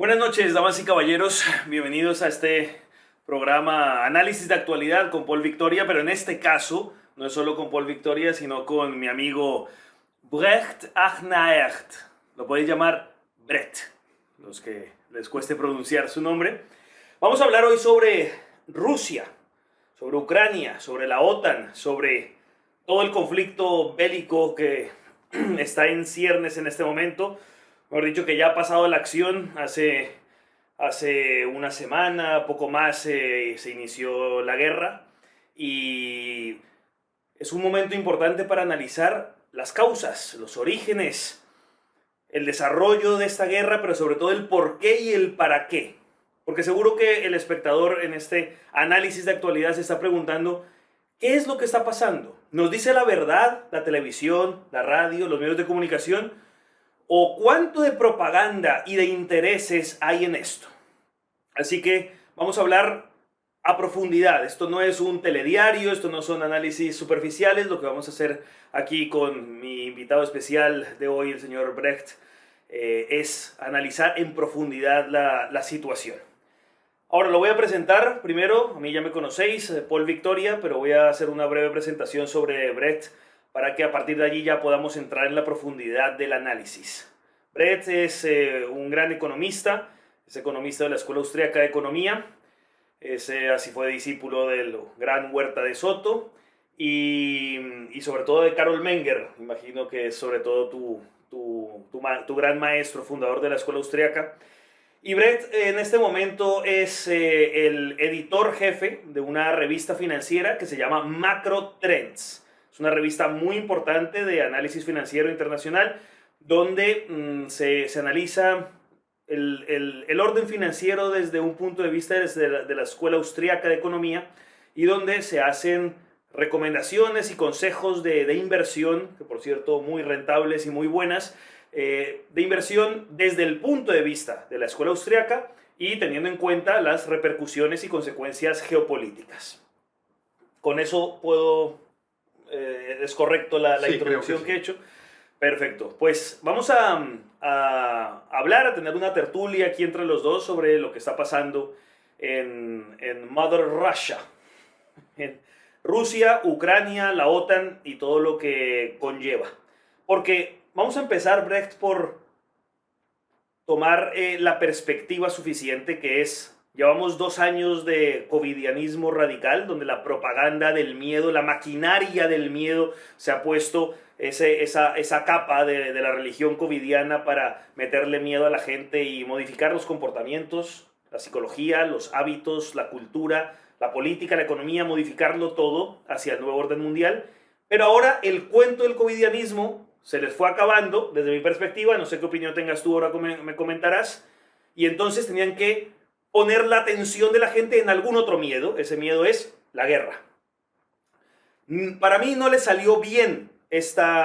Buenas noches, damas y caballeros. Bienvenidos a este programa Análisis de Actualidad con Paul Victoria, pero en este caso no es solo con Paul Victoria, sino con mi amigo Brecht Achnaert. Lo podéis llamar Brecht, los que les cueste pronunciar su nombre. Vamos a hablar hoy sobre Rusia, sobre Ucrania, sobre la OTAN, sobre todo el conflicto bélico que está en ciernes en este momento. Mejor dicho, que ya ha pasado la acción hace una semana, poco más, se inició la guerra y es un momento importante para analizar las causas, los orígenes, el desarrollo de esta guerra, pero sobre todo el por qué y el para qué. Porque seguro que el espectador en este análisis de actualidad se está preguntando, ¿qué es lo que está pasando? ¿Nos dice la verdad la televisión, la radio, los medios de comunicación? ¿O cuánto de propaganda y de intereses hay en esto? Así que vamos a hablar a profundidad. Esto no es un telediario, esto no son análisis superficiales. Lo que vamos a hacer aquí con mi invitado especial de hoy, el señor Brecht, es analizar en profundidad la situación. Ahora lo voy a presentar. Primero, a mí ya me conocéis, Paul Victoria, pero voy a hacer una breve presentación sobre Brecht para que a partir de allí ya podamos entrar en la profundidad del análisis. Brecht es un gran economista, es economista de la Escuela Austríaca de Economía, así fue discípulo del gran Huerta de Soto y sobre todo de Carol Menger. Imagino que es sobre todo tu gran maestro, fundador de la Escuela Austríaca. Y Brecht en este momento es el editor jefe de una revista financiera que se llama Macro Trends. Es una revista muy importante de análisis financiero internacional donde se analiza el orden financiero desde un punto de vista de la Escuela Austríaca de Economía y donde se hacen recomendaciones y consejos de inversión, que por cierto muy rentables y muy buenas, de inversión desde el punto de vista de la Escuela Austríaca y teniendo en cuenta las repercusiones y consecuencias geopolíticas. Con eso puedo... ¿es correcto la Sí, introducción que he sí. hecho? Perfecto. Pues vamos a hablar, a tener una tertulia aquí entre los dos sobre lo que está pasando en Mother Russia. En Rusia, Ucrania, la OTAN y todo lo que conlleva. Porque vamos a empezar, Brecht, por tomar la perspectiva suficiente que es... Llevamos 2 años de covidianismo radical, donde la propaganda del miedo, la maquinaria del miedo, se ha puesto esa capa de la religión covidiana para meterle miedo a la gente y modificar los comportamientos, la psicología, los hábitos, la cultura, la política, la economía, modificarlo todo hacia el nuevo orden mundial. Pero ahora el cuento del covidianismo se les fue acabando, desde mi perspectiva, no sé qué opinión tengas tú, ahora me comentarás, y entonces tenían que poner la atención de la gente en algún otro miedo. Ese miedo es la guerra. Para mí no le salió bien este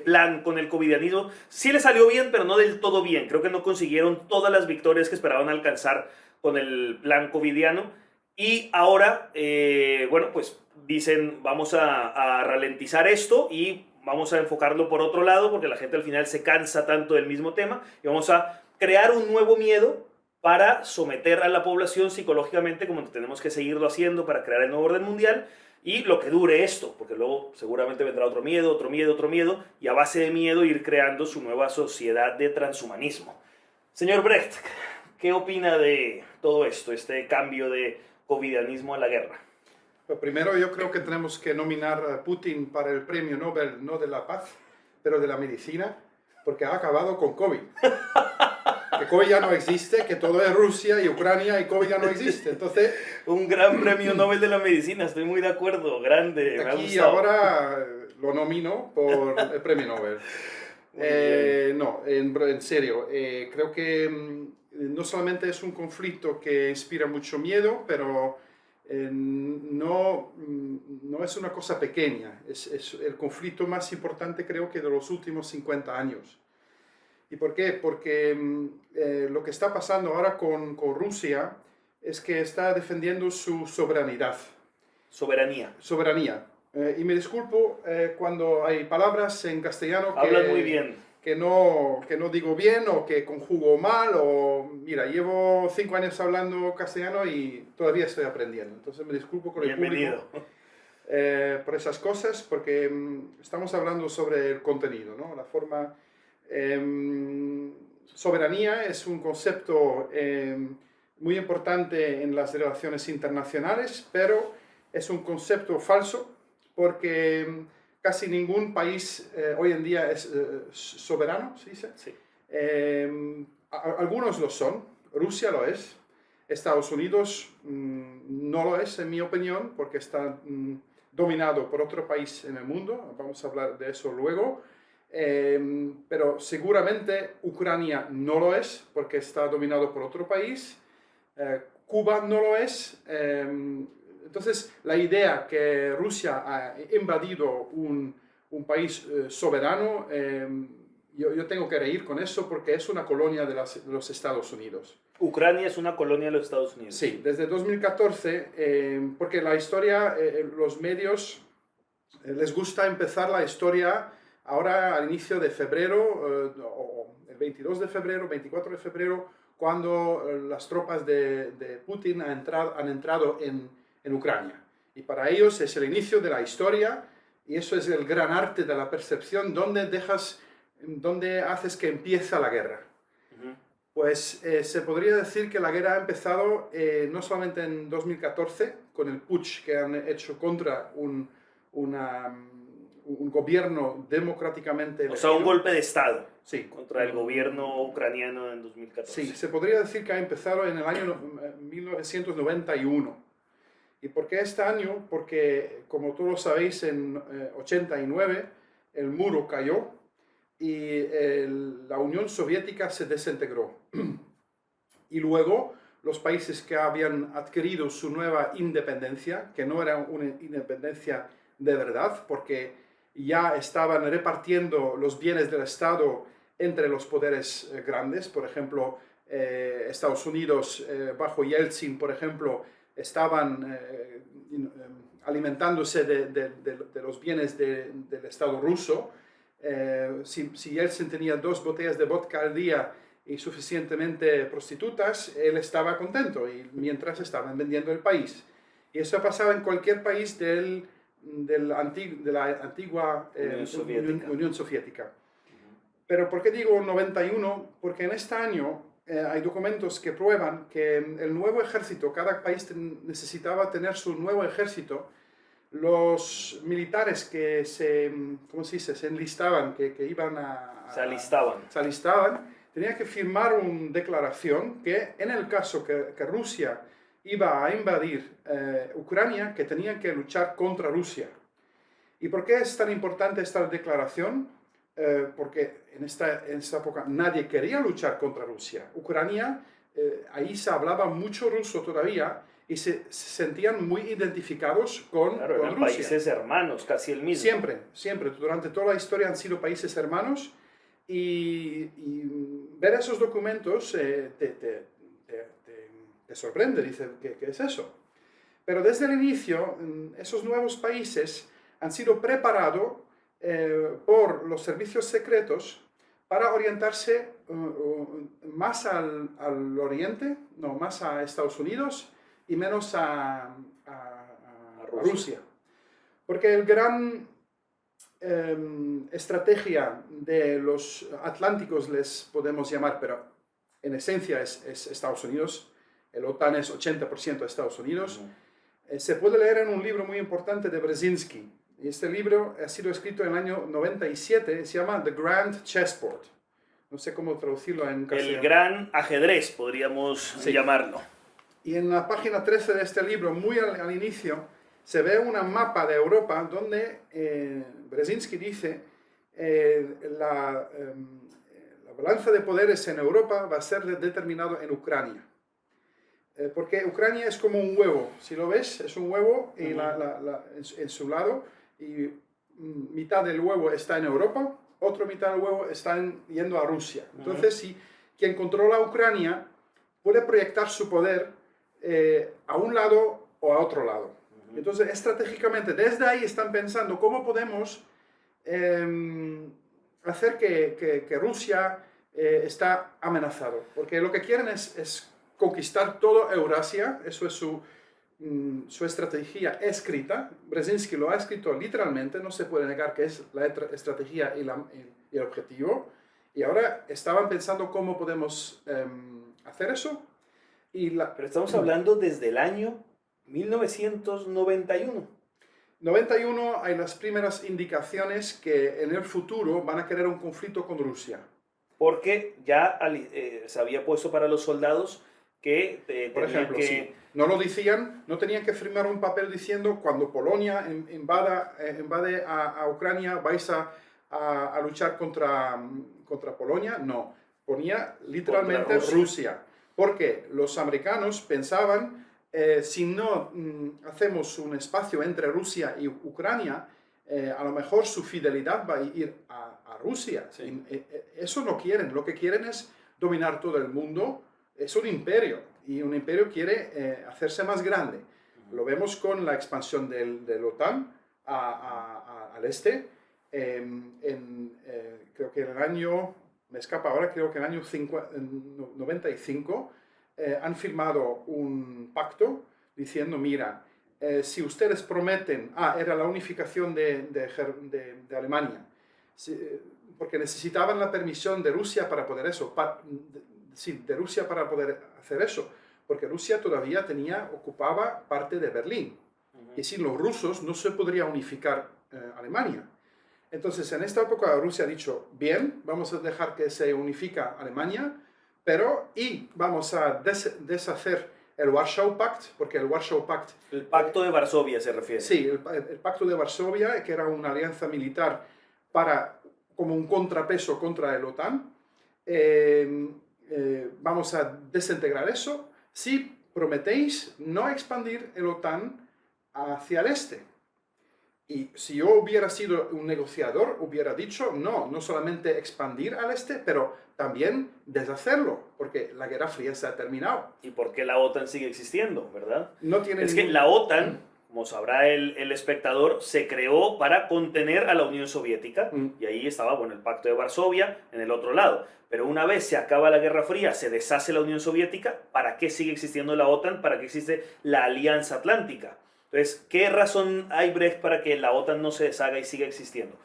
plan con el covidianismo. Sí le salió bien, pero no del todo bien. Creo que no consiguieron todas las victorias que esperaban alcanzar con el plan covidiano. Y ahora, bueno, pues dicen, vamos a ralentizar esto y vamos a enfocarlo por otro lado, porque la gente al final se cansa tanto del mismo tema, y vamos a crear un nuevo miedo para someter a la población psicológicamente, como tenemos que seguirlo haciendo para crear el nuevo orden mundial, y lo que dure esto, porque luego seguramente vendrá otro miedo, otro miedo, otro miedo, y a base de miedo ir creando su nueva sociedad de transhumanismo. Señor Brecht, ¿qué opina de todo esto, este cambio de covidianismo a la guerra? Lo primero, yo creo que tenemos que nominar a Putin para el premio Nobel, no de la paz, pero de la medicina, porque ha acabado con COVID. Que COVID ya no existe, que todo es Rusia y Ucrania y COVID ya no existe. Entonces, un gran premio Nobel de la medicina, estoy muy de acuerdo, grande, me ha aquí gustado. ahora lo nomino por el premio Nobel. No, en serio, creo que no solamente es un conflicto que inspira mucho miedo, pero no es una cosa pequeña. Es el conflicto más importante, creo que de los últimos 50 años. ¿Y por qué? Porque lo que está pasando ahora con Rusia es que está defendiendo su soberanidad. Soberanía. Soberanía. Y me disculpo cuando hay palabras en castellano que... Hablan muy bien. que no digo bien o que conjugo mal o, mira, llevo 5 años hablando castellano y todavía estoy aprendiendo. Entonces me disculpo con el Bienvenido. público por esas cosas porque estamos hablando sobre el contenido, ¿no? La forma... soberanía es un concepto muy importante en las relaciones internacionales, pero es un concepto falso porque casi ningún país hoy en día es soberano, ¿se dice? Sí. Algunos lo son, Rusia lo es, Estados Unidos no lo es, en mi opinión, porque está dominado por otro país en el mundo, vamos a hablar de eso luego, pero seguramente Ucrania no lo es, porque está dominado por otro país, Cuba no lo es. Entonces, la idea que Rusia ha invadido un país soberano, yo tengo que reír con eso porque es una colonia de los Estados Unidos. Ucrania es una colonia de los Estados Unidos. Sí, desde 2014, porque la historia, los medios les gusta empezar la historia ahora al inicio de febrero, o el 22 de febrero, 24 de febrero, cuando las tropas de Putin han entrado en Ucrania. Y para ellos es el inicio de la historia y eso es el gran arte de la percepción, donde haces que empieza la guerra. Pues se podría decir que la guerra ha empezado no solamente en 2014, con el putsch que han hecho contra un gobierno democráticamente elegido. O sea, un golpe de Estado. Sí. Contra el gobierno ucraniano en 2014. Sí, se podría decir que ha empezado en el año 1991. ¿Y por qué este año? Porque, como todos sabéis, en 89 el muro cayó y la Unión Soviética se desintegró. Y luego los países que habían adquirido su nueva independencia, que no era una independencia de verdad, porque ya estaban repartiendo los bienes del Estado entre los poderes grandes. Por ejemplo, Estados Unidos, bajo Yeltsin, por ejemplo, estaban alimentándose de los bienes del Estado ruso. Si Yeltsin tenía 2 botellas de vodka al día y suficientemente prostitutas, él estaba contento, y mientras estaban vendiendo el país. Y eso pasaba en cualquier país de la antigua Unión Soviética. Pero ¿por qué digo 91? Porque en este año hay documentos que prueban que el nuevo ejército, cada país necesitaba tener su nuevo ejército. Los militares que se enlistaban, que iban se alistaban, tenían que firmar una declaración que en el caso que Rusia iba a invadir Ucrania, que tenían que luchar contra Rusia. ¿Y por qué es tan importante esta declaración? Porque en esta época nadie quería luchar contra Rusia. Ucrania, ahí se hablaba mucho ruso todavía, y se sentían muy identificados con eran Rusia. Países hermanos, casi el mismo. Siempre, durante toda la historia han sido países hermanos, y ver esos documentos te sorprende, dice, ¿qué es eso? Pero desde el inicio, esos nuevos países han sido preparados por los servicios secretos para orientarse más al oriente, no, más a Estados Unidos, y menos a Rusia. Porque el gran estrategia de los atlánticos, les podemos llamar, pero en esencia es Estados Unidos. El OTAN es 80% de Estados Unidos. Se puede leer en un libro muy importante de Brzezinski. Y este libro ha sido escrito en el año 97, se llama The Grand Chessboard. No sé cómo traducirlo en castellano. El gran ajedrez, podríamos llamarlo. Y en la página 13 de este libro, muy al inicio, se ve un mapa de Europa donde Brzezinski dice la balanza de poderes en Europa va a ser determinado en Ucrania. Porque Ucrania es como un huevo, si lo ves, es un huevo y en su lado, y mitad del huevo está en Europa, otra mitad del huevo está yendo a Rusia. Entonces, si quien controla Ucrania puede proyectar su poder a un lado o a otro lado. Entonces, estratégicamente, desde ahí están pensando cómo podemos hacer que Rusia está amenazado, porque lo que quieren es conquistar toda Eurasia, eso es su estrategia escrita. Brzezinski lo ha escrito literalmente, no se puede negar que es la estrategia y el objetivo. Y ahora estaban pensando cómo podemos hacer eso. Pero estamos hablando desde el año 1991. 91 hay las primeras indicaciones que en el futuro van a querer un conflicto con Rusia. Porque ya se había puesto para los soldados que por ejemplo, sí. No lo decían, no tenían que firmar un papel diciendo cuando Polonia invade a Ucrania vais a luchar contra Polonia. No, ponía literalmente Rusia. Porque los americanos pensaban, si no hacemos un espacio entre Rusia y Ucrania, a lo mejor su fidelidad va a ir a Rusia. Sí. Eso no quieren, lo que quieren es dominar todo el mundo. Es un imperio y un imperio quiere hacerse más grande. Lo vemos con la expansión de la OTAN al este. Creo que en el año, me escapa ahora, creo que en el año 95 han firmado un pacto diciendo, mira, si ustedes prometen, era la unificación de Alemania, porque necesitaban la permisión de Rusia para poder eso, de Rusia para poder hacer eso, porque Rusia todavía ocupaba parte de Berlín, y sin los rusos no se podría unificar Alemania. Entonces, en esta época Rusia ha dicho, bien, vamos a dejar que se unifica Alemania, y vamos a deshacer el Warsaw Pact, porque el Warsaw Pact... El Pacto de Varsovia se refiere. Sí, el Pacto de Varsovia, que era una alianza militar como un contrapeso contra el OTAN. Vamos a desintegrar eso si prometéis no expandir el OTAN hacia el este. Y si yo hubiera sido un negociador, hubiera dicho, no solamente expandir al este, pero también deshacerlo, porque la Guerra Fría se ha terminado. Y porque la OTAN sigue existiendo, ¿verdad? No tiene que la OTAN, como sabrá el espectador, se creó para contener a la Unión Soviética, y ahí estaba, el Pacto de Varsovia en el otro lado. Pero una vez se acaba la Guerra Fría, se deshace la Unión Soviética, ¿para qué sigue existiendo la OTAN? ¿Para qué existe la Alianza Atlántica? Entonces, ¿qué razón hay, Brecht, para que la OTAN no se deshaga y siga existiendo?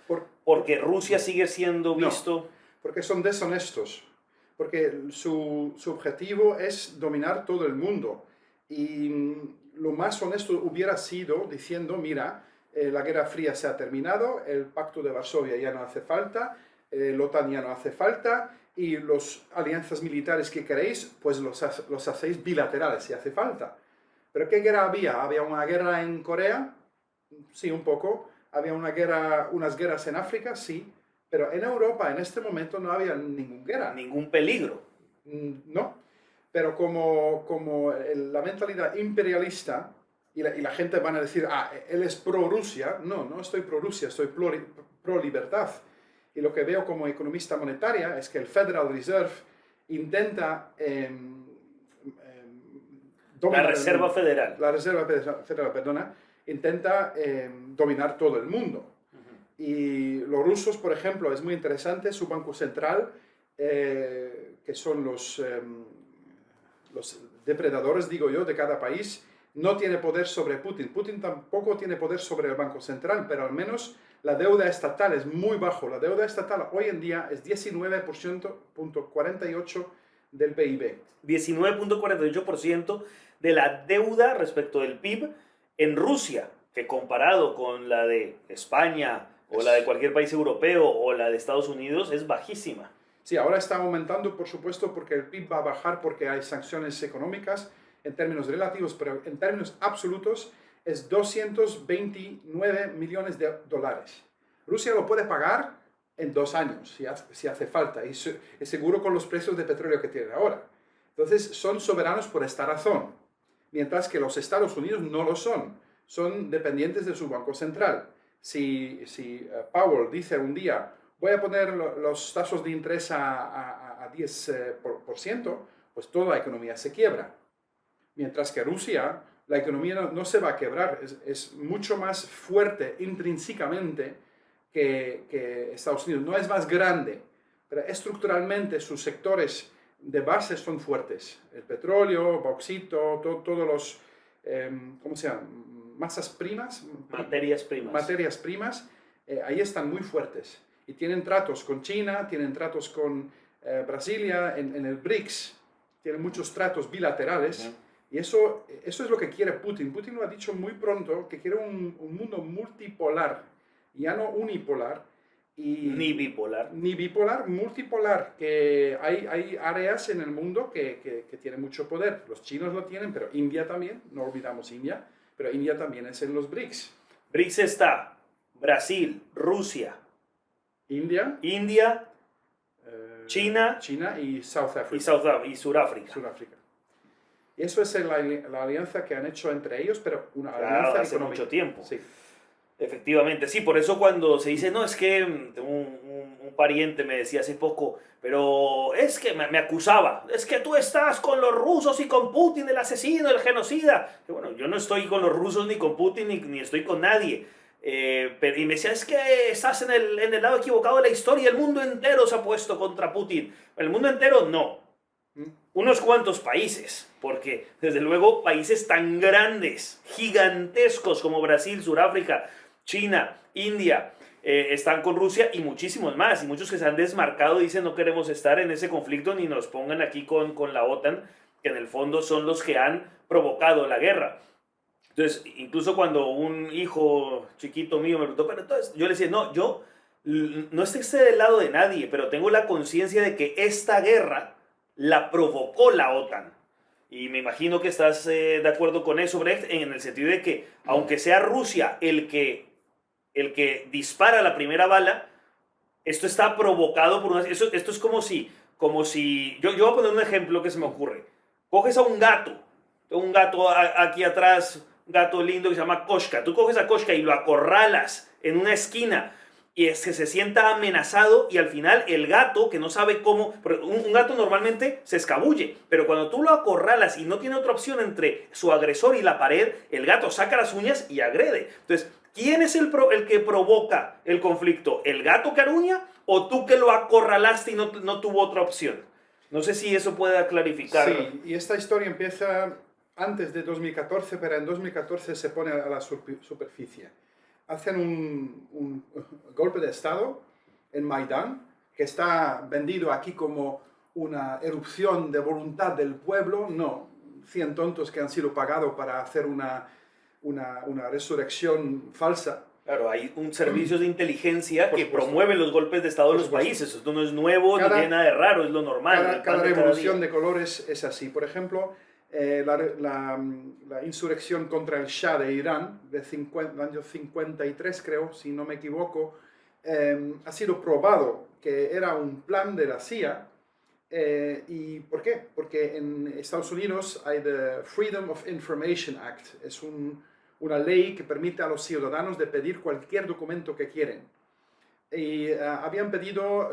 ¿Porque Rusia sigue siendo visto...? No, porque son deshonestos. Porque su objetivo es dominar todo el mundo. Y lo más honesto hubiera sido diciendo, mira, la Guerra Fría se ha terminado, el Pacto de Varsovia ya no hace falta, la OTAN ya no hace falta, y las alianzas militares que queréis, pues los hacéis bilaterales si hace falta. ¿Pero qué guerra había? ¿Había una guerra en Corea? Sí, un poco. ¿Había unas guerras en África? Sí. Pero en Europa en este momento no había ninguna guerra. Ningún peligro. No. Pero como la mentalidad imperialista, y la gente van a decir, él es pro-Rusia. No estoy pro-Rusia, estoy pro-libertad. Y lo que veo como economista monetaria es que el Federal Reserve intenta... La Reserva Federal. La Reserva Federal, perdona, intenta dominar todo el mundo. Y los rusos, por ejemplo, es muy interesante, su banco central, que son los depredadores, digo yo, de cada país, no tiene poder sobre Putin. Putin tampoco tiene poder sobre el Banco Central, pero al menos la deuda estatal es muy bajo. La deuda estatal hoy en día es 19.48% del PIB. 19.48% de la deuda respecto del PIB en Rusia, que comparado con la de España o la de cualquier país europeo o la de Estados Unidos es bajísima. Sí, ahora está aumentando, por supuesto, porque el PIB va a bajar porque hay sanciones económicas en términos relativos, pero en términos absolutos es 229 millones de dólares. Rusia lo puede pagar en 2 años, si hace falta, y seguro con los precios de petróleo que tienen ahora. Entonces, son soberanos por esta razón, mientras que los Estados Unidos no lo son dependientes de su Banco Central. Si Powell dice un día, voy a poner los tasas de interés a 10%, pues toda la economía se quiebra. Mientras que Rusia, la economía no se va a quebrar, es mucho más fuerte intrínsecamente que Estados Unidos. No es más grande, pero estructuralmente sus sectores de base son fuertes. El petróleo, bauxito, todos los, ¿cómo se llama? Masas primas. Materias primas, ahí están muy fuertes. Y tienen tratos con China, tienen tratos con Brasilia, en el BRICS, tienen muchos tratos bilaterales. Y eso es lo que quiere Putin. Putin lo ha dicho muy pronto, que quiere un mundo multipolar, ya no unipolar. Ni bipolar. Ni bipolar, multipolar, que hay áreas en el mundo que tienen mucho poder. Los chinos lo tienen, pero India también, no olvidamos India, pero India también es en los BRICS. BRICS está Brasil, Rusia, India, China y South Africa. Y Sudáfrica. Y eso es la alianza que han hecho entre ellos, pero una hace alianza económica. Mucho tiempo. Sí. Efectivamente, sí, por eso cuando se dice, no, es que un pariente me decía hace poco, pero es que me acusaba, es que tú estás con los rusos y con Putin, el asesino, el genocida. Y bueno, yo no estoy con los rusos ni con Putin ni estoy con nadie. Y me decía, es que estás en el lado equivocado de la historia, el mundo entero se ha puesto contra Putin. El mundo entero no. Unos cuantos países, porque desde luego países tan grandes, gigantescos como Brasil, Sudáfrica, China, India, están con Rusia y muchísimos más. Y muchos que se han desmarcado dicen no queremos estar en ese conflicto ni nos pongan aquí con la OTAN, que en el fondo son los que han provocado la guerra. Entonces, incluso cuando un hijo chiquito mío me preguntó, pero entonces yo le decía, no, yo no esté del lado de nadie, pero tengo la conciencia de que esta guerra la provocó la OTAN. Y me imagino que estás de acuerdo con eso, Brecht, en el sentido de que, aunque sea Rusia el que dispara la primera bala, esto está provocado por una... Esto es como si yo voy a poner un ejemplo que se me ocurre. Coges a un gato aquí atrás, un gato lindo que se llama Koshka. Tú coges a Koshka y lo acorralas en una esquina y es que se sienta amenazado y al final el gato, que no sabe cómo... Un gato normalmente se escabulle, pero cuando tú lo acorralas y no tiene otra opción entre su agresor y la pared, el gato saca las uñas y agrede. Entonces, ¿quién es el que provoca el conflicto? ¿El gato que aruña o tú que lo acorralaste y no tuvo otra opción? No sé si eso pueda clarificar. Sí, y esta historia empieza antes de 2014, pero en 2014 se pone a la superficie. Hacen un golpe de Estado en Maidán, que está vendido aquí como una erupción de voluntad del pueblo. No, 100 tontos que han sido pagados para hacer una resurrección falsa. Claro, hay un servicio de inteligencia que promueve los golpes de Estado de los países. Esto no es nuevo, no tiene nada de raro, es lo normal. Cada revolución de colores es así. Por ejemplo, la insurrección contra el Shah de Irán, del año 53 creo, si no me equivoco, ha sido probado que era un plan de la CIA. ¿Y por qué? Porque en Estados Unidos hay the Freedom of Information Act. Es una ley que permite a los ciudadanos de pedir cualquier documento que quieren. Y habían pedido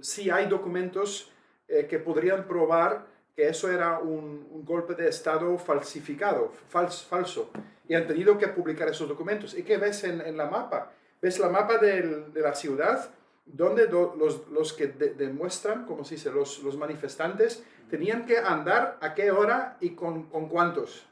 si hay documentos que podrían probar que eso era un golpe de Estado falsificado, falso. Y han tenido que publicar esos documentos. ¿Y qué ves en la mapa? ¿Ves la mapa de la ciudad? Donde los que demuestran, como se dice, los manifestantes, tenían que andar a qué hora y con cuántos.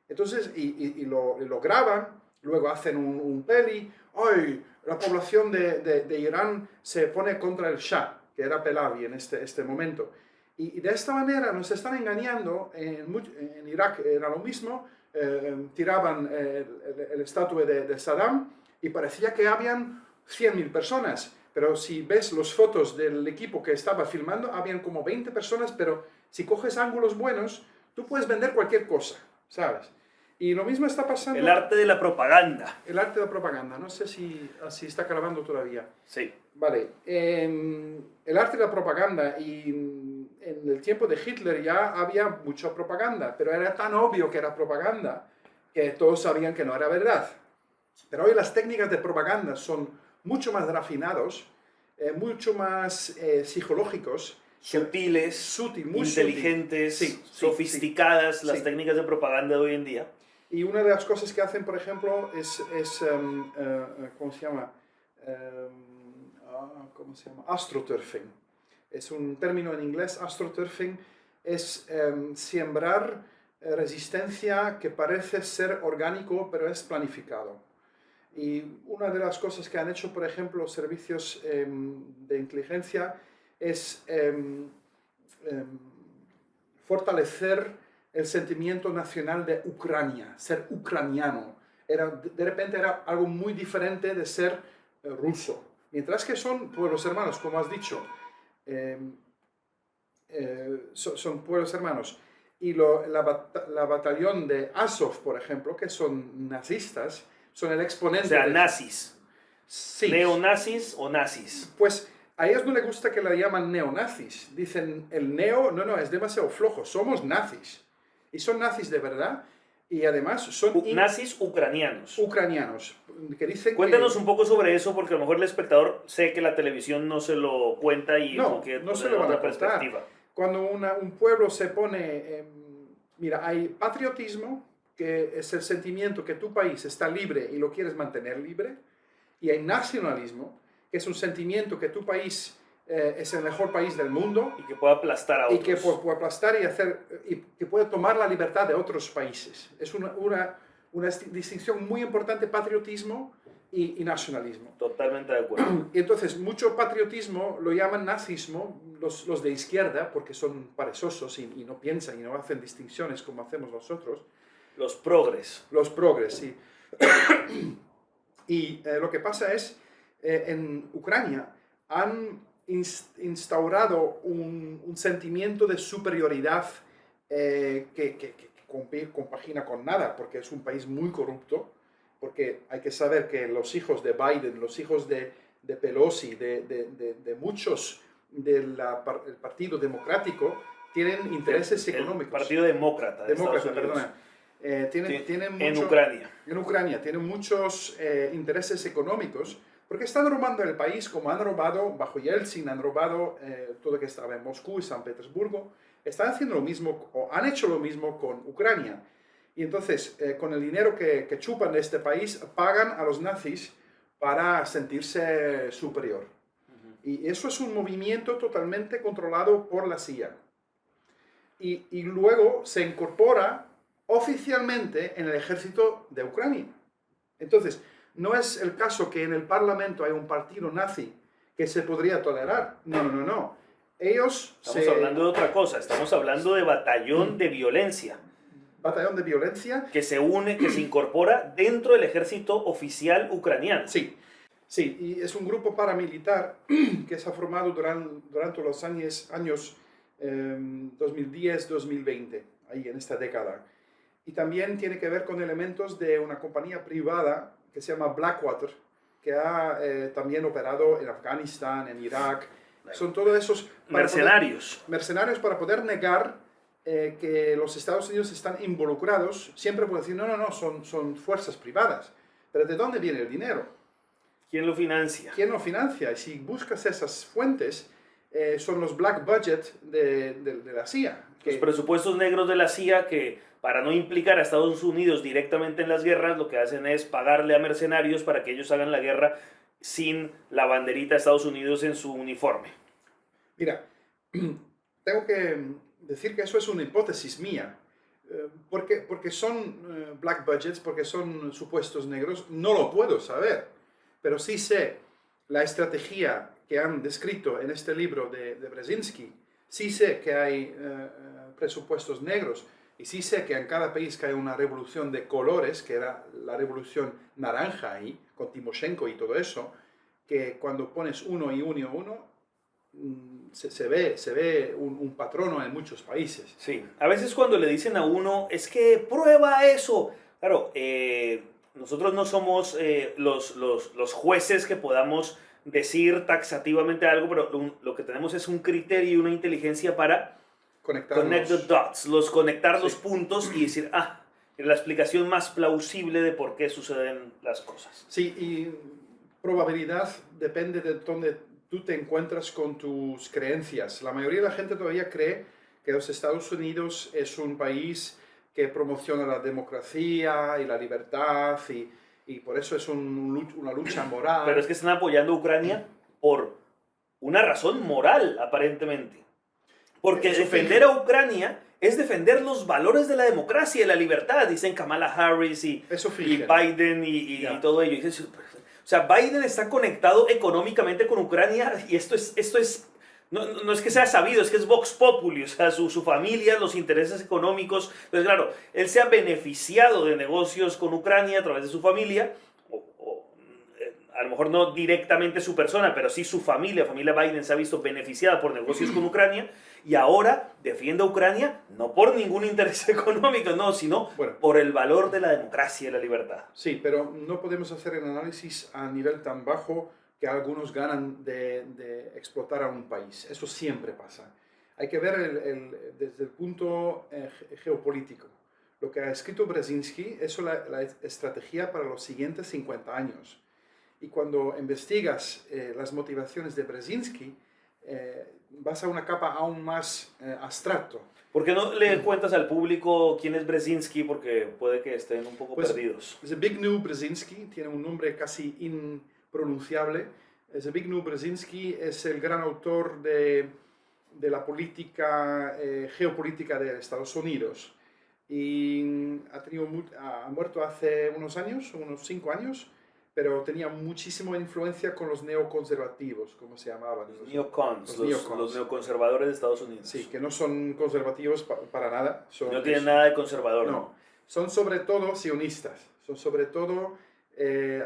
Entonces, y lo graban, luego hacen un peli. ¡Ay! La población de Irán se pone contra el Shah, que era Pahlavi en este momento. Y de esta manera nos están engañando. En Irak era lo mismo. Tiraban el estatua de Saddam y parecía que habían 100.000 personas. Pero si ves las fotos del equipo que estaba filmando, habían como 20 personas, pero si coges ángulos buenos, tú puedes vender cualquier cosa, ¿sabes? Y lo mismo está pasando... El arte de la propaganda. El arte de la propaganda. No sé si está grabando todavía. Sí. Vale. El arte de la propaganda, y en el tiempo de Hitler ya había mucha propaganda, pero era tan obvio que era propaganda que todos sabían que no era verdad. Pero hoy las técnicas de propaganda son mucho más refinados, mucho más psicológicos, sutiles, muy inteligentes, sofisticadas, las técnicas de propaganda de hoy en día. Y una de las cosas que hacen, por ejemplo, es ¿cómo se llama? ¿cómo se llama? Astroturfing. Es un término en inglés, astroturfing, es sembrar resistencia que parece ser orgánico, pero es planificado. Y una de las cosas que han hecho, por ejemplo, los servicios de inteligencia es fortalecer el sentimiento nacional de Ucrania, ser ucraniano. De repente era algo muy diferente de ser ruso. Mientras que son pueblos hermanos, como has dicho, son pueblos hermanos. Y la batallón de Azov, por ejemplo, que son nazistas, son el exponente. O sea, nazis. Sí. ¿Neonazis o nazis? Pues a ellos no les gusta que la llaman neonazis. Dicen, el neo, no, es demasiado flojo, somos nazis. Y son nazis de verdad. Y además son... nazis ucranianos. Ucranianos. Que dicen Cuéntanos un poco sobre eso, porque a lo mejor el espectador sé que la televisión no se lo cuenta y no se lo van a contar. Cuando un pueblo se pone... mira, hay patriotismo, que es el sentimiento que tu país está libre y lo quieres mantener libre. Y hay nacionalismo, que es un sentimiento que tu país es el mejor país del mundo. Y que pueda aplastar a otros. Y que puede aplastar y que puede tomar la libertad de otros países. Es una distinción muy importante, patriotismo y nacionalismo. Totalmente de acuerdo. Y entonces, mucho patriotismo lo llaman nazismo, los de izquierda, porque son perezosos y no piensan y no hacen distinciones como hacemos nosotros. Los progres. Los progres, sí. Y lo que pasa es, en Ucrania han instaurado un sentimiento de superioridad que compagina con nada, porque es un país muy corrupto, porque hay que saber que los hijos de Biden, los hijos de Pelosi, de muchos del Partido Democrático, tienen intereses económicos. El Partido Demócrata. Perdona. Tienen mucho, en Ucrania. En Ucrania tienen muchos intereses económicos, porque están robando el país como han robado, bajo Yeltsin, han robado todo lo que estaba en Moscú y San Petersburgo. Están haciendo lo mismo, o han hecho lo mismo con Ucrania. Y entonces, con el dinero que chupan de este país, pagan a los nazis para sentirse superior. Y eso es un movimiento totalmente controlado por la CIA. Y luego se incorpora oficialmente en el ejército de Ucrania. Entonces, no es el caso que en el Parlamento hay un partido nazi que se podría tolerar. No. Ellos Estamos hablando de otra cosa. Estamos hablando de batallón de violencia. Batallón de violencia. Que se une, que se incorpora dentro del ejército oficial ucraniano. Sí, y es un grupo paramilitar que se ha formado durante los años 2010-2020, ahí en esta década. Y también tiene que ver con elementos de una compañía privada que se llama Blackwater, que ha también operado en Afganistán, en Irak. Son todos esos... Mercenarios. Mercenarios para poder negar que los Estados Unidos están involucrados. Siempre pueden decir, no, son fuerzas privadas. Pero ¿de dónde viene el dinero? ¿Quién lo financia? ¿Quién lo financia? Y si buscas esas fuentes, son los black budget de la CIA. Los presupuestos negros de la CIA que, para no implicar a Estados Unidos directamente en las guerras, lo que hacen es pagarle a mercenarios para que ellos hagan la guerra sin la banderita de Estados Unidos en su uniforme. Mira, tengo que decir que eso es una hipótesis mía. Porque son black budgets, porque son supuestos negros, no lo puedo saber. Pero sí sé la estrategia que han descrito en este libro de Brzezinski. Sí sé que hay presupuestos negros. Y sí sé que en cada país que hay una revolución de colores, que era la revolución naranja ahí, con Timoshenko y todo eso, que cuando pones uno y uno, se ve un patrono en muchos países. Sí, a veces cuando le dicen a uno, es que prueba eso. Claro, nosotros no somos los jueces que podamos decir taxativamente algo, pero lo que tenemos es un criterio y una inteligencia para connect the dots, conectar los puntos y decir, la explicación más plausible de por qué suceden las cosas. Sí, y probabilidad depende de dónde tú te encuentras con tus creencias. La mayoría de la gente todavía cree que los Estados Unidos es un país que promociona la democracia y la libertad Y por eso es una lucha moral. Pero es que están apoyando a Ucrania por una razón moral, aparentemente. Porque Eso defender a Ucrania es defender los valores de la democracia y la libertad, dicen Kamala Harris y Biden y todo ello. O sea, Biden está conectado económicamente con Ucrania y esto es no es que sea sabido, es que es Vox Populi, o sea, su familia, los intereses económicos. Entonces, claro, él se ha beneficiado de negocios con Ucrania a través de su familia, a lo mejor no directamente su persona, pero sí su familia Biden se ha visto beneficiada por negocios con Ucrania y ahora defiende a Ucrania no por ningún interés económico, no, sino por el valor de la democracia y la libertad. Sí, pero no podemos hacer el análisis a nivel tan bajo que algunos ganan de explotar a un país. Eso siempre pasa. Hay que ver desde el punto geopolítico. Lo que ha escrito Brzezinski es la estrategia para los siguientes 50 años. Y cuando investigas las motivaciones de Brzezinski, vas a una capa aún más abstracto. ¿Por qué no le cuentas al público quién es Brzezinski? Porque puede que estén un poco perdidos. Zbigniew Brzezinski tiene un nombre casi impronunciable. Zbigniew Brzezinski es el gran autor de la política geopolítica de Estados Unidos. Y ha muerto hace unos años, unos 5 años, pero tenía muchísima influencia con los neoconservativos, como se llamaban. Los neoconservadores de Estados Unidos. Sí, que no son conservativos para nada. No tienen nada de conservador. No, son sobre todo sionistas, son sobre todo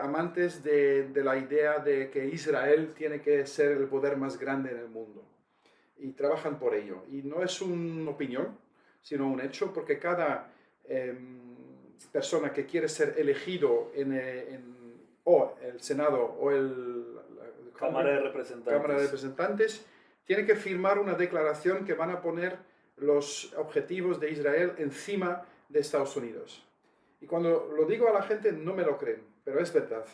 amantes de la idea de que Israel tiene que ser el poder más grande en el mundo. Y trabajan por ello. Y no es una opinión, sino un hecho, porque cada persona que quiere ser elegido o el Senado o la Cámara de Representantes, tiene que firmar una declaración que van a poner los objetivos de Israel encima de Estados Unidos. Y cuando lo digo a la gente no me lo creen, pero es verdad.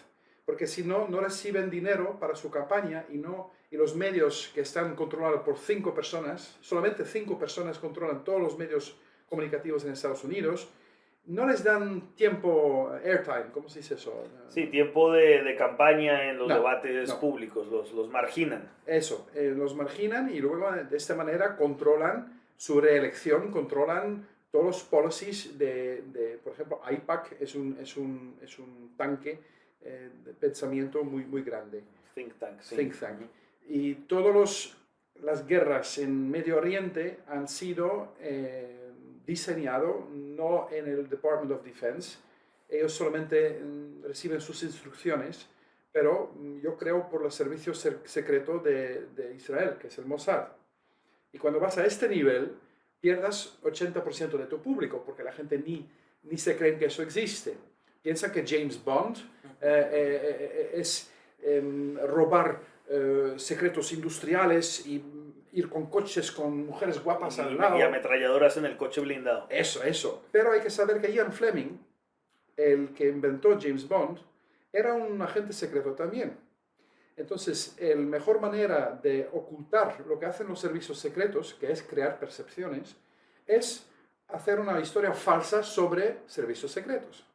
Porque si no, no reciben dinero para su campaña y los medios que están controlados por 5 personas, solamente 5 personas controlan todos los medios comunicativos en Estados Unidos, no les dan tiempo, airtime, ¿cómo se dice eso? Sí, tiempo de campaña en los debates públicos, los marginan. Eso, los marginan y luego de esta manera controlan su reelección, controlan todos los policies por ejemplo, AIPAC es un tanque de pensamiento muy grande. Think tank, sí. Think tank. Y todas las guerras en Medio Oriente han sido diseñado no en el Department of Defense, ellos solamente reciben sus instrucciones, pero yo creo por los servicios secretos de Israel, que es el Mossad. Y cuando vas a este nivel, pierdas 80% de tu público, porque la gente ni se cree que eso existe. Piensa que James Bond es robar secretos industriales y ir con coches con mujeres guapas al lado. Y ametralladoras en el coche blindado. Eso. Pero hay que saber que Ian Fleming, el que inventó James Bond, era un agente secreto también. Entonces, la mejor manera de ocultar lo que hacen los servicios secretos, que es crear percepciones, es hacer una historia falsa sobre servicios secretos.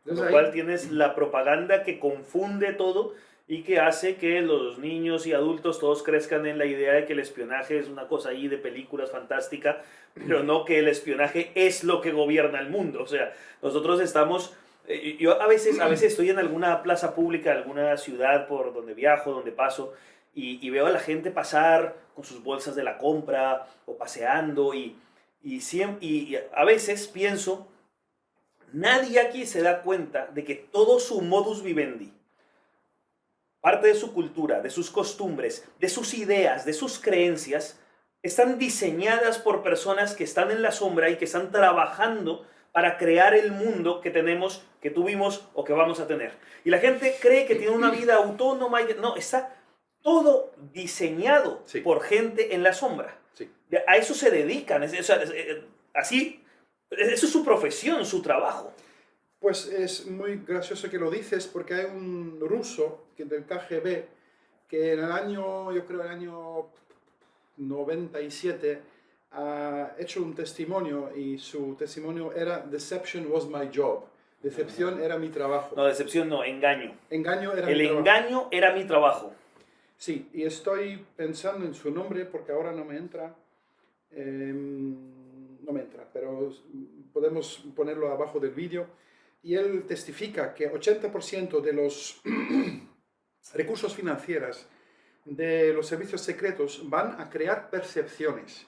Entonces, con lo cual tienes la propaganda que confunde todo y que hace que los niños y adultos todos crezcan en la idea de que el espionaje es una cosa ahí de películas fantástica, pero no que el espionaje es lo que gobierna el mundo. O sea, nosotros estamos... Yo a veces estoy en alguna plaza pública, alguna ciudad por donde viajo, donde paso, y veo a la gente pasar con sus bolsas de la compra o paseando, y a veces pienso, nadie aquí se da cuenta de que todo su modus vivendi, parte de su cultura, de sus costumbres, de sus ideas, de sus creencias, están diseñadas por personas que están en la sombra y que están trabajando para crear el mundo que tenemos, que tuvimos o que vamos a tener. Y la gente cree que tiene una vida autónoma. No, está todo diseñado por gente en la sombra. Sí. A eso se dedican. Así, eso es su profesión, su trabajo. Pues es muy gracioso que lo dices, porque hay un ruso del KGB que en el año 97 ha hecho un testimonio, y su testimonio era "Deception was my job", Decepción era mi trabajo. No, decepción no, engaño. Engaño era El mi trabajo. engaño era mi trabajo. Sí, y estoy pensando en su nombre porque ahora no me entra. No me entra, pero podemos ponerlo abajo del vídeo. Y él testifica que 80% de los recursos financieros de los servicios secretos van a crear percepciones.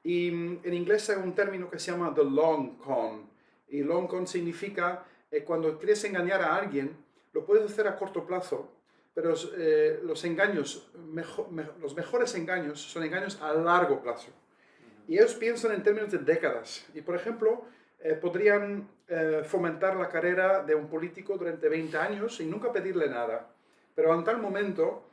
Y en inglés hay un término que se llama the long con. Y long con significa cuando quieres engañar a alguien, lo puedes hacer a corto plazo, pero los engaños, los mejores engaños son engaños a largo plazo. Y ellos piensan en términos de décadas. Y por ejemplo, podrían fomentar la carrera de un político durante 20 años y nunca pedirle nada. Pero en tal momento,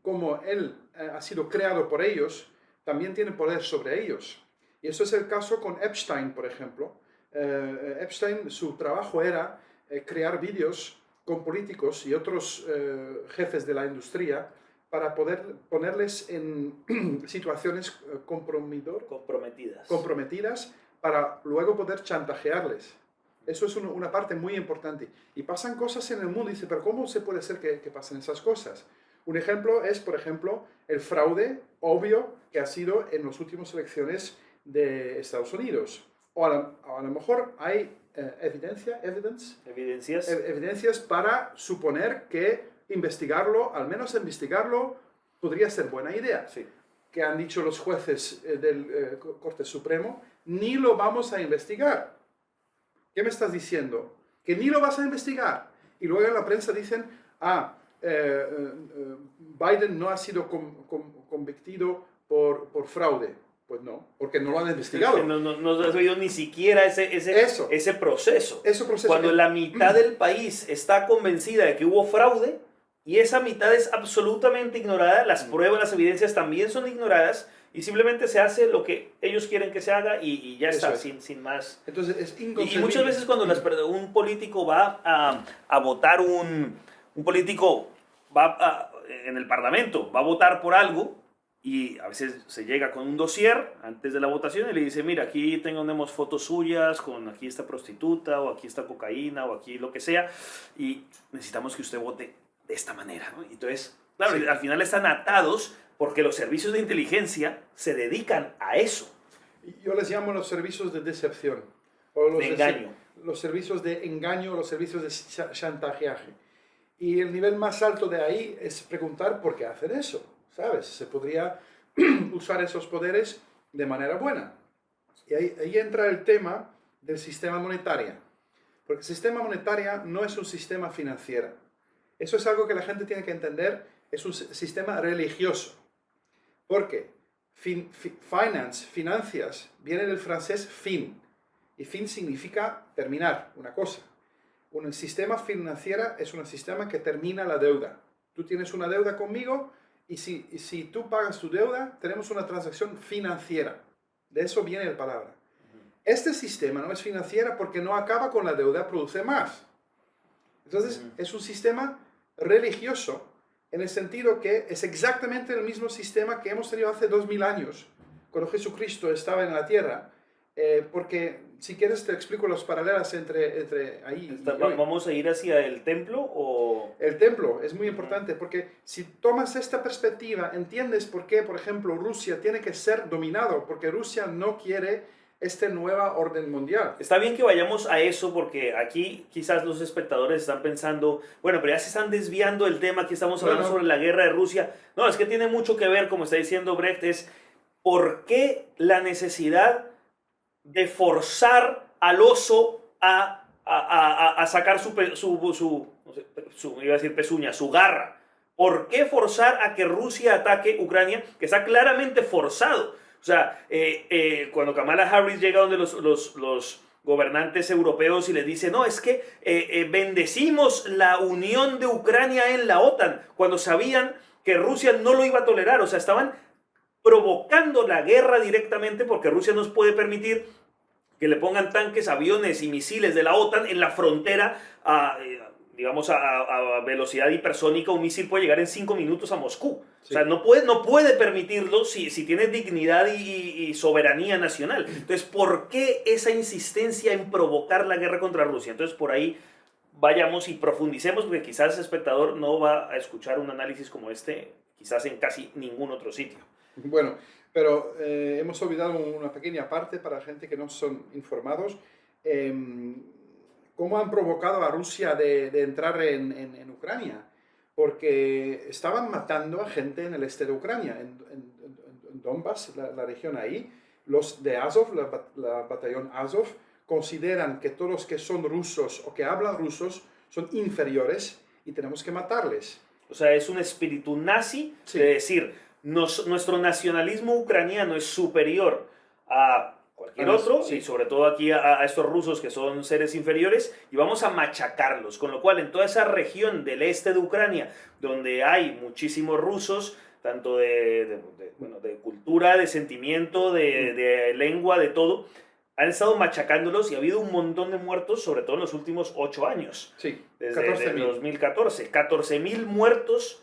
como él ha sido creado por ellos, también tiene poder sobre ellos. Y eso es el caso con Epstein, por ejemplo. Epstein, su trabajo era crear vídeos con políticos y otros jefes de la industria para poder ponerles en situaciones comprometidas para luego poder chantajearles. Eso es una parte muy importante. Y pasan cosas en el mundo y dice, pero ¿cómo se puede ser que pasen esas cosas? Un ejemplo es, por ejemplo, el fraude obvio que ha sido en las últimas elecciones de Estados Unidos. O a lo mejor hay evidencias para suponer que investigarlo, al menos investigarlo, podría ser buena idea. Sí. Que han dicho los jueces del Corte Supremo, ni lo vamos a investigar. ¿Qué me estás diciendo? Que ni lo vas a investigar. Y luego en la prensa dicen, Biden no ha sido convictido por fraude. Pues no, porque no lo han investigado. No has oído ni siquiera ese proceso. Cuando la mitad del país está convencida de que hubo fraude y esa mitad es absolutamente ignorada, las pruebas, las evidencias también son ignoradas y simplemente se hace lo que ellos quieren que se haga y ya está, sin más. Entonces es inconcebible. Y muchas veces cuando un político va a votar, un político va en el parlamento, va a votar por algo, y a veces se llega con un dossier antes de la votación y le dice, mira, aquí tenemos fotos suyas con aquí esta prostituta o aquí esta cocaína o aquí lo que sea y necesitamos que usted vote de esta manera, ¿no? Entonces, claro, sí, al final están atados porque los servicios de inteligencia se dedican a eso. Yo les llamo los servicios de decepción. O de engaño. Los servicios de engaño, los servicios de chantajeaje. Y el nivel más alto de ahí es preguntar por qué hacen eso. ¿Sabes? Se podría usar esos poderes de manera buena. Y ahí entra el tema del sistema monetario. Porque el sistema monetario no es un sistema financiero. Eso es algo que la gente tiene que entender. Es un sistema religioso. Porque finanzas, viene del francés fin. Y fin significa terminar una cosa. Un sistema financiero es un sistema que termina la deuda. Tú tienes una deuda conmigo. Y si tú pagas tu deuda, tenemos una transacción financiera. De eso viene la palabra. Este sistema no es financiero porque no acaba con la deuda, produce más. Entonces, es un sistema religioso en el sentido que es exactamente el mismo sistema que hemos tenido hace 2000 años, cuando Jesucristo estaba en la tierra. Porque, si quieres, te explico los paralelos entre ahí y hoy. ¿Vamos a ir hacia el templo o...? El templo es muy importante porque si tomas esta perspectiva, entiendes por qué, por ejemplo, Rusia tiene que ser dominado, porque Rusia no quiere esta nueva orden mundial. Está bien que vayamos a eso porque aquí quizás los espectadores están pensando, bueno, pero ya se están desviando del tema, aquí estamos hablando sobre la guerra de Rusia. No, es que tiene mucho que ver, como está diciendo Brecht, es por qué la necesidad de forzar al oso a sacar iba a decir pezuña, su garra. ¿Por qué forzar a que Rusia ataque Ucrania? Que está claramente forzado. O sea, cuando Kamala Harris llega donde los gobernantes europeos y les dice, no, es que bendecimos la unión de Ucrania en la OTAN, cuando sabían que Rusia no lo iba a tolerar. O sea, estaban provocando la guerra directamente porque Rusia no puede permitir que le pongan tanques, aviones y misiles de la OTAN en la frontera digamos, a velocidad hipersónica, un misil puede llegar en 5 minutos a Moscú. Sí. O sea, no puede permitirlo si tiene dignidad y soberanía nacional. Entonces, ¿por qué esa insistencia en provocar la guerra contra Rusia? Entonces, por ahí vayamos y profundicemos, porque quizás el espectador no va a escuchar un análisis como este, quizás en casi ningún otro sitio. Bueno, pero hemos olvidado una pequeña parte para gente que no son informados. ¿Cómo han provocado a Rusia de entrar en Ucrania? Porque estaban matando a gente en el este de Ucrania, en Donbass, la región ahí. Los de Azov, la batallón Azov, consideran que todos los que son rusos o que hablan rusos son inferiores y tenemos que matarles. O sea, es un espíritu nazi Sí. de decir, nuestro nacionalismo ucraniano es superior a cualquier otro, Sí. y sobre todo aquí a estos rusos que son seres inferiores, y vamos a machacarlos. Con lo cual, en toda esa región del este de Ucrania, donde hay muchísimos rusos, tanto de cultura, de sentimiento, de lengua, de todo, han estado machacándolos y ha habido un montón de muertos, sobre todo en los últimos 8 años. Sí, Desde 14.000. 2014. 14.000 muertos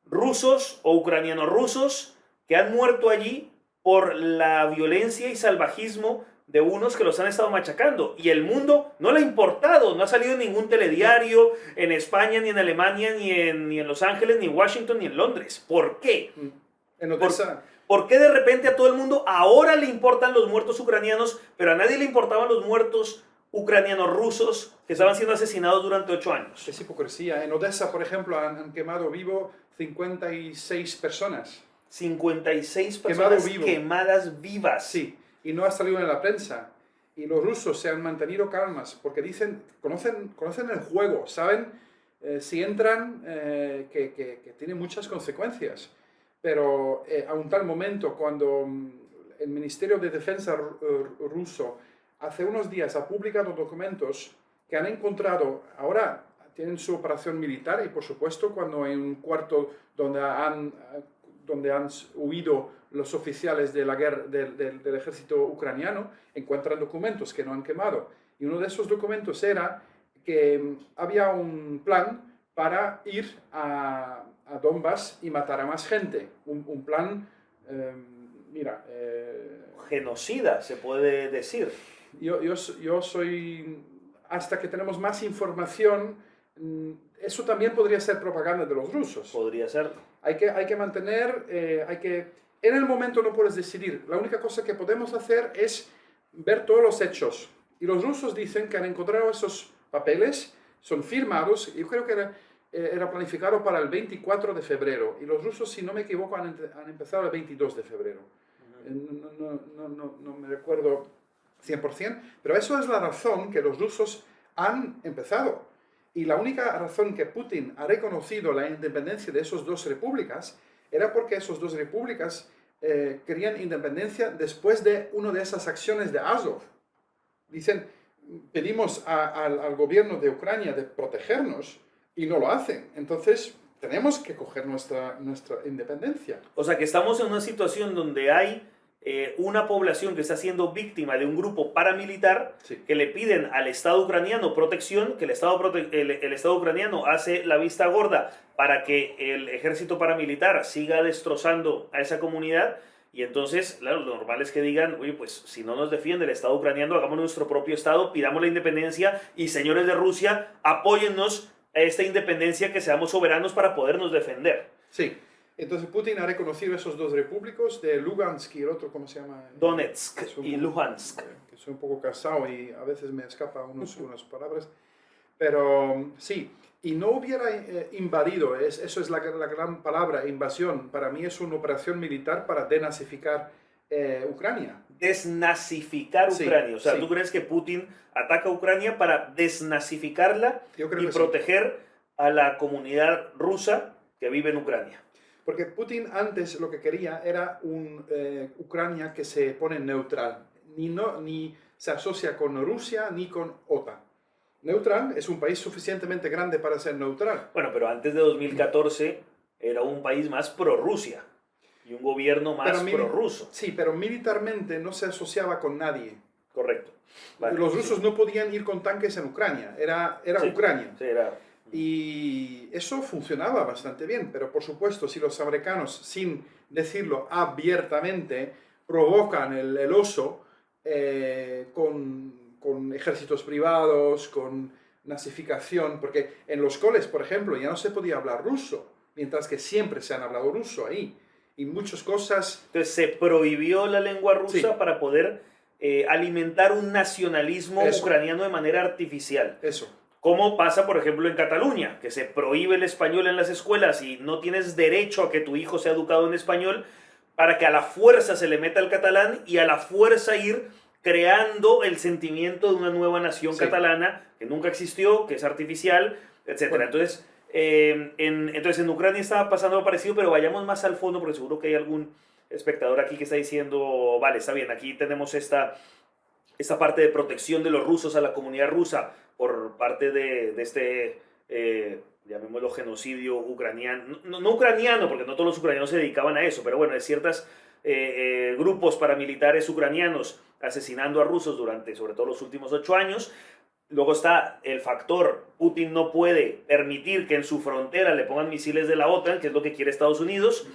rusos o ucranianos rusos que han muerto allí por la violencia y salvajismo de unos que los han estado machacando. Y el mundo no le ha importado, no ha salido en ningún telediario en España, ni en Alemania, ni en Los Ángeles, ni en Washington, ni en Londres. ¿Por qué? En Odessa, ¿Por qué de repente a todo el mundo ahora le importan los muertos ucranianos, pero a nadie le importaban los muertos ucranianos rusos que estaban siendo asesinados durante 8 años? es hipocresía. En Odessa, por ejemplo, han quemado vivo 56 personas. 56 Quemado personas vivo. quemadas vivas. Sí, y no ha salido en la prensa. Y los rusos se han mantenido calmas porque dicen, conocen el juego, saben si entran que tiene muchas consecuencias. Pero a un tal momento, cuando el Ministerio de Defensa ruso hace unos días ha publicado documentos que han encontrado, ahora tienen su operación militar y por supuesto cuando en un cuarto donde han huido los oficiales de la guerra, del ejército ucraniano, encuentran documentos que no han quemado. Y uno de esos documentos era que había un plan para ir a Donbass y matar a más gente. Un plan, Genocida, se puede decir. yo soy, hasta que tenemos más información, eso también podría ser propaganda de los rusos. Podría ser. Hay que mantener, en el momento no puedes decidir. La única cosa que podemos hacer es ver todos los hechos. Y los rusos dicen que han encontrado esos papeles, son firmados, y yo creo que era planificado para el 24 de febrero. Y los rusos, si no me equivoco, han empezado el 22 de febrero. No me recuerdo 100%, pero eso es la razón que los rusos han empezado. Y la única razón que Putin ha reconocido la independencia de esas dos repúblicas era porque esas dos repúblicas querían independencia después de una de esas acciones de Azov. Dicen, pedimos al gobierno de Ucrania de protegernos y no lo hacen. Entonces, tenemos que coger nuestra independencia. O sea que estamos en una situación donde hay una población que está siendo víctima de un grupo paramilitar, Sí. que le piden al Estado ucraniano protección, que el Estado ucraniano hace la vista gorda para que el ejército paramilitar siga destrozando a esa comunidad. Y entonces, claro, lo normal es que digan, oye, pues si no nos defiende el Estado ucraniano, hagamos nuestro propio Estado, pidamos la independencia y señores de Rusia, apóyennos a esta independencia, que seamos soberanos para podernos defender. Sí. Entonces Putin ha reconocido esos dos repúblicos de Lugansk y el otro, ¿cómo se llama? Donetsk Es un y poco- Luhansk. Que soy un poco casado y a veces me escapan unas palabras. Pero sí, y no hubiera invadido, eso es la gran palabra, invasión. Para mí es una operación militar para denazificar Ucrania. Desnazificar Sí, Ucrania. O sea, sí. ¿tú crees que Putin ataca a Ucrania para desnazificarla Yo creo y que sí. proteger a la comunidad rusa que vive en Ucrania? Porque Putin antes lo que quería era Ucrania que se pone neutral. Ni se asocia con Rusia ni con OTAN. Neutral es un país suficientemente grande para ser neutral. Bueno, pero antes de 2014 era un país más pro-Rusia y un gobierno más Pero pro-ruso. Sí, pero militarmente no se asociaba con nadie. Correcto. Vale, Los rusos no podían ir con tanques en Ucrania, era sí, Ucrania. sí, era... Y eso funcionaba bastante bien, pero por supuesto, si los americanos, sin decirlo abiertamente, provocan el oso con ejércitos privados, con nazificación, porque en los coles, por ejemplo, ya no se podía hablar ruso, mientras que siempre se han hablado ruso ahí. Y muchas cosas... Entonces se prohibió la lengua rusa Sí, para poder alimentar un nacionalismo eso, ucraniano de manera artificial. eso. Como pasa, por ejemplo, en Cataluña, que se prohíbe el español en las escuelas y no tienes derecho a que tu hijo sea educado en español para que a la fuerza se le meta el catalán y a la fuerza ir creando el sentimiento de una nueva nación Sí. catalana que nunca existió, que es artificial, etc. Bueno. Entonces, entonces, en Ucrania estaba pasando algo parecido, pero vayamos más al fondo porque seguro que hay algún espectador aquí que está diciendo, vale, está bien, aquí tenemos esta parte de protección de los rusos a la comunidad rusa por parte de este, llamémoslo genocidio ucraniano, no ucraniano, porque no todos los ucranianos se dedicaban a eso, pero bueno, de ciertos grupos paramilitares ucranianos asesinando a rusos durante, sobre todo, los últimos 8 años. Luego está el factor, Putin no puede permitir que en su frontera le pongan misiles de la OTAN, que es lo que quiere Estados Unidos,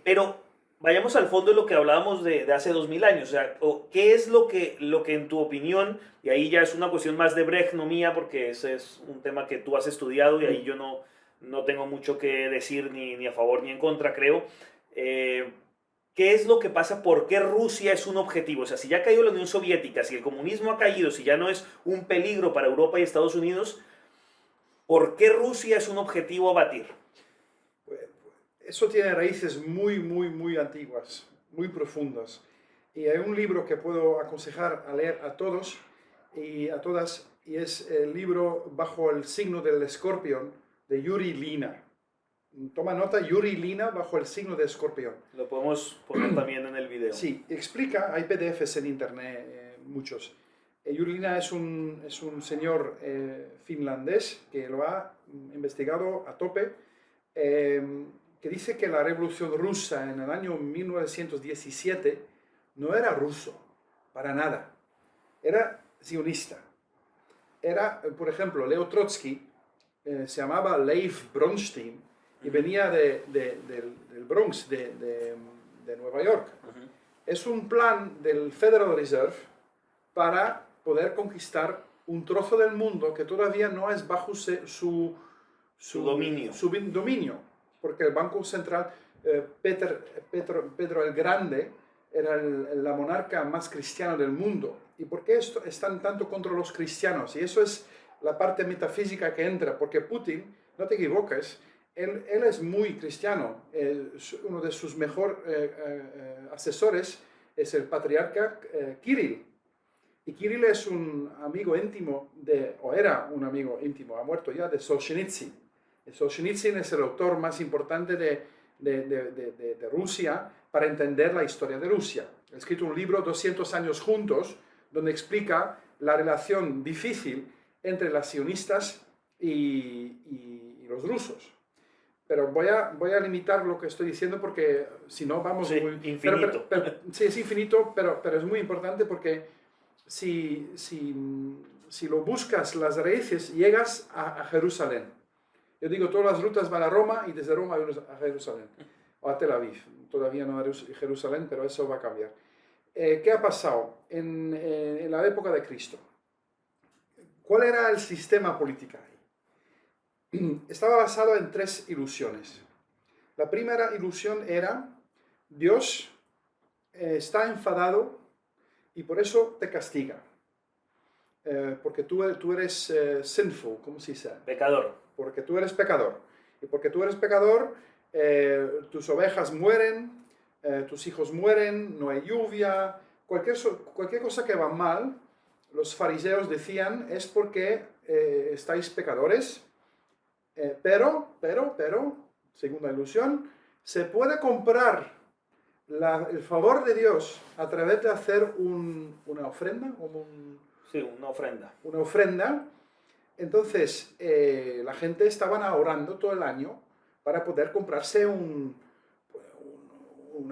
pero vayamos al fondo de lo que hablábamos de hace 2000 años. O sea, ¿qué es lo que en tu opinión, y ahí ya es una cuestión más de Brecht, no mía, porque ese es un tema que tú has estudiado y ahí yo no tengo mucho que decir ni a favor ni en contra, creo. ¿Qué es lo que pasa? ¿Por qué Rusia es un objetivo? O sea, si ya ha caído la Unión Soviética, si el comunismo ha caído, si ya no es un peligro para Europa y Estados Unidos, ¿por qué Rusia es un objetivo a batir? Eso tiene raíces muy antiguas, muy profundas. Y hay un libro que puedo aconsejar a leer a todos y a todas, y es el libro Bajo el signo del escorpión, de Yuri Lina. Toma nota, Yuri Lina, Bajo el signo del escorpión. Lo podemos poner también en el video. Sí, explica, hay PDFs en internet, muchos. Yuri Lina es un señor finlandés que lo ha investigado a tope, que dice que la revolución rusa en el año 1917 no era ruso, para nada, era sionista. Era, por ejemplo, Leo Trotsky se llamaba Leif Bronstein y venía del Bronx, de Nueva York. Es un plan del Federal Reserve para poder conquistar un trozo del mundo que todavía no es bajo su dominio. Porque el Banco Central, Pedro el Grande, era la monarca más cristiana del mundo. ¿Y por qué están tanto contra los cristianos? Y eso es la parte metafísica que entra, porque Putin, no te equivoques, él es muy cristiano. Uno de sus mejores asesores es el patriarca Kirill. Y Kirill es un amigo íntimo o era un amigo íntimo, ha muerto ya, de Solzhenitsyn. Solzhenitsyn es el autor más importante de Rusia para entender la historia de Rusia. Ha escrito un libro, 200 años juntos, donde explica la relación difícil entre las sionistas y los rusos. Pero voy a limitar lo que estoy diciendo porque si no vamos sí, muy... infinito. Sí, es infinito, pero es muy importante porque si lo buscas las raíces, llegas a Jerusalén. Yo digo, todas las rutas van a Roma y desde Roma a Jerusalén. O a Tel Aviv. Todavía no a Jerusalén, pero eso va a cambiar. ¿Qué ha pasado en la época de Cristo? ¿Cuál era el sistema político ahí? Estaba basado en 3 ilusiones. La primera ilusión era, Dios está enfadado y por eso te castiga. Porque tú eres sinful, ¿cómo se dice? Pecador. Porque tú eres pecador. Y porque tú eres pecador, tus ovejas mueren, tus hijos mueren, no hay lluvia, cualquier cosa que va mal, los fariseos decían, es porque estáis pecadores, pero, segunda ilusión, se puede comprar el favor de Dios a través de hacer una ofrenda, sí, una ofrenda. Una ofrenda. Entonces, la gente estaban ahorrando todo el año para poder comprarse una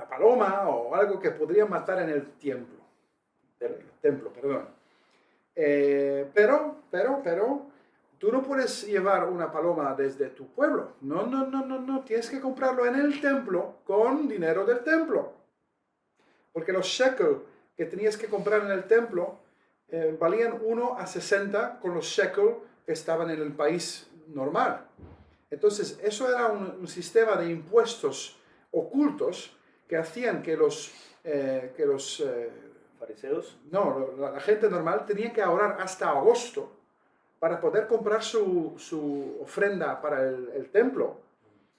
paloma o algo que podrían matar en el templo. Templo, perdón. Pero, tú no puedes llevar una paloma desde tu pueblo. No. Tienes que comprarlo en el templo con dinero del templo. Porque los shekel que tenías que comprar en el templo valían 1 a 60 con los shekel que estaban en el país normal. Entonces, eso era un sistema de impuestos ocultos que hacían que los fariseos. No, la gente normal tenía que ahorrar hasta agosto para poder comprar su ofrenda para el templo.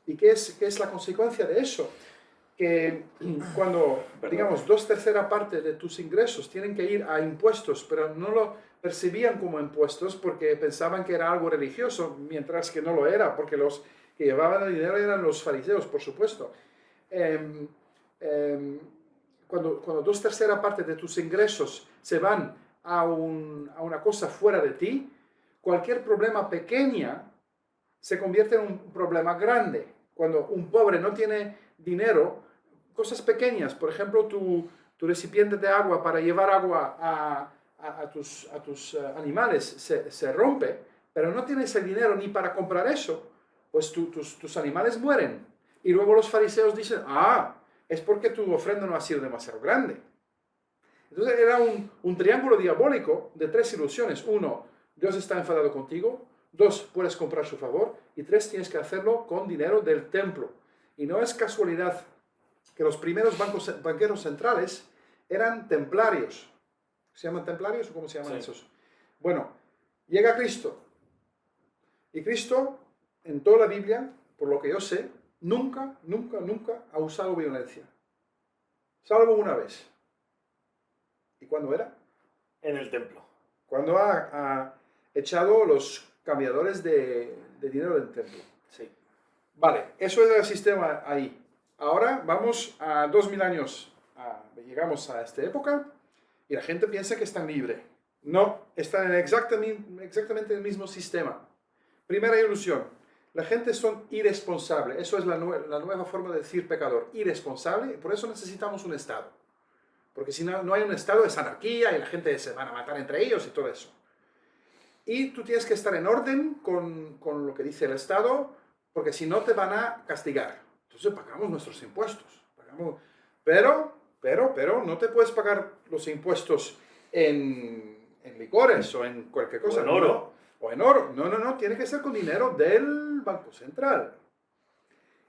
¿Y qué es la consecuencia de eso? Que cuando, digamos, 2/3 partes de tus ingresos tienen que ir a impuestos, pero no lo percibían como impuestos porque pensaban que era algo religioso, mientras que no lo era, porque los que llevaban el dinero eran los fariseos, por supuesto. Cuando 2/3 partes de tus ingresos se van a una cosa fuera de ti, cualquier problema pequeña se convierte en un problema grande. Cuando un pobre no tiene dinero, cosas pequeñas, por ejemplo, tu recipiente de agua para llevar agua a tus animales se rompe, pero no tienes el dinero ni para comprar eso, pues tus animales mueren. Y luego los fariseos dicen, es porque tu ofrenda no ha sido demasiado grande. Entonces era un triángulo diabólico de 3 ilusiones. 1, Dios está enfadado contigo. 2, puedes comprar su favor. Y 3, tienes que hacerlo con dinero del templo. Y no es casualidad que los primeros banqueros centrales eran templarios. ¿Se llaman templarios o cómo se llaman esos? Bueno, llega Cristo. Y Cristo, en toda la Biblia, por lo que yo sé, nunca ha usado violencia. Salvo una vez. ¿Y cuándo era? En el templo. Cuando ha echado los cambiadores de dinero del templo. Sí. Vale, eso es el sistema ahí. Ahora vamos a 2000 años. Llegamos a esta época y la gente piensa que están libres. No, están en exactamente el mismo sistema. Primera ilusión. La gente son irresponsables. Eso es la nueva forma de decir pecador. Irresponsable. Por eso necesitamos un Estado. Porque si no hay un Estado es anarquía y la gente se van a matar entre ellos y todo eso. Y tú tienes que estar en orden con lo que dice el Estado, porque si no te van a castigar. Entonces pagamos nuestros impuestos. Pero no te puedes pagar los impuestos en licores o en cualquier cosa. O en oro. O en oro. No. Tiene que ser con dinero del Banco Central.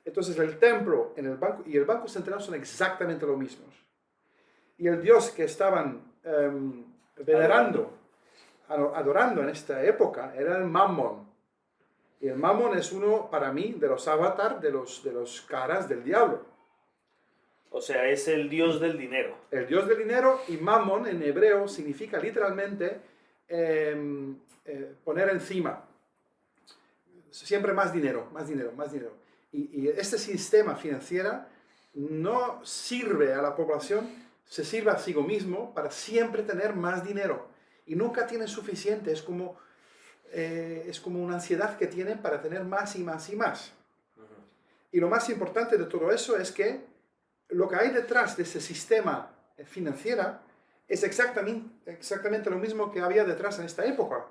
Entonces el templo y el Banco Central son exactamente lo mismos. Y el Dios que estaban adorando en esta época era el Mammon. Y el Mammon es uno, para mí, de los avatars de los caras del diablo. O sea, es el dios del dinero. El dios del dinero, y Mammon en hebreo significa literalmente poner encima. Siempre más dinero. Y este sistema financiero no sirve a la población, se sirve a sí mismo para siempre tener más dinero. Y nunca tiene suficiente, es como una ansiedad que tienen para tener más y más y más. Y lo más importante de todo eso es que lo que hay detrás de ese sistema financiero es exactamente lo mismo que había detrás en esta época.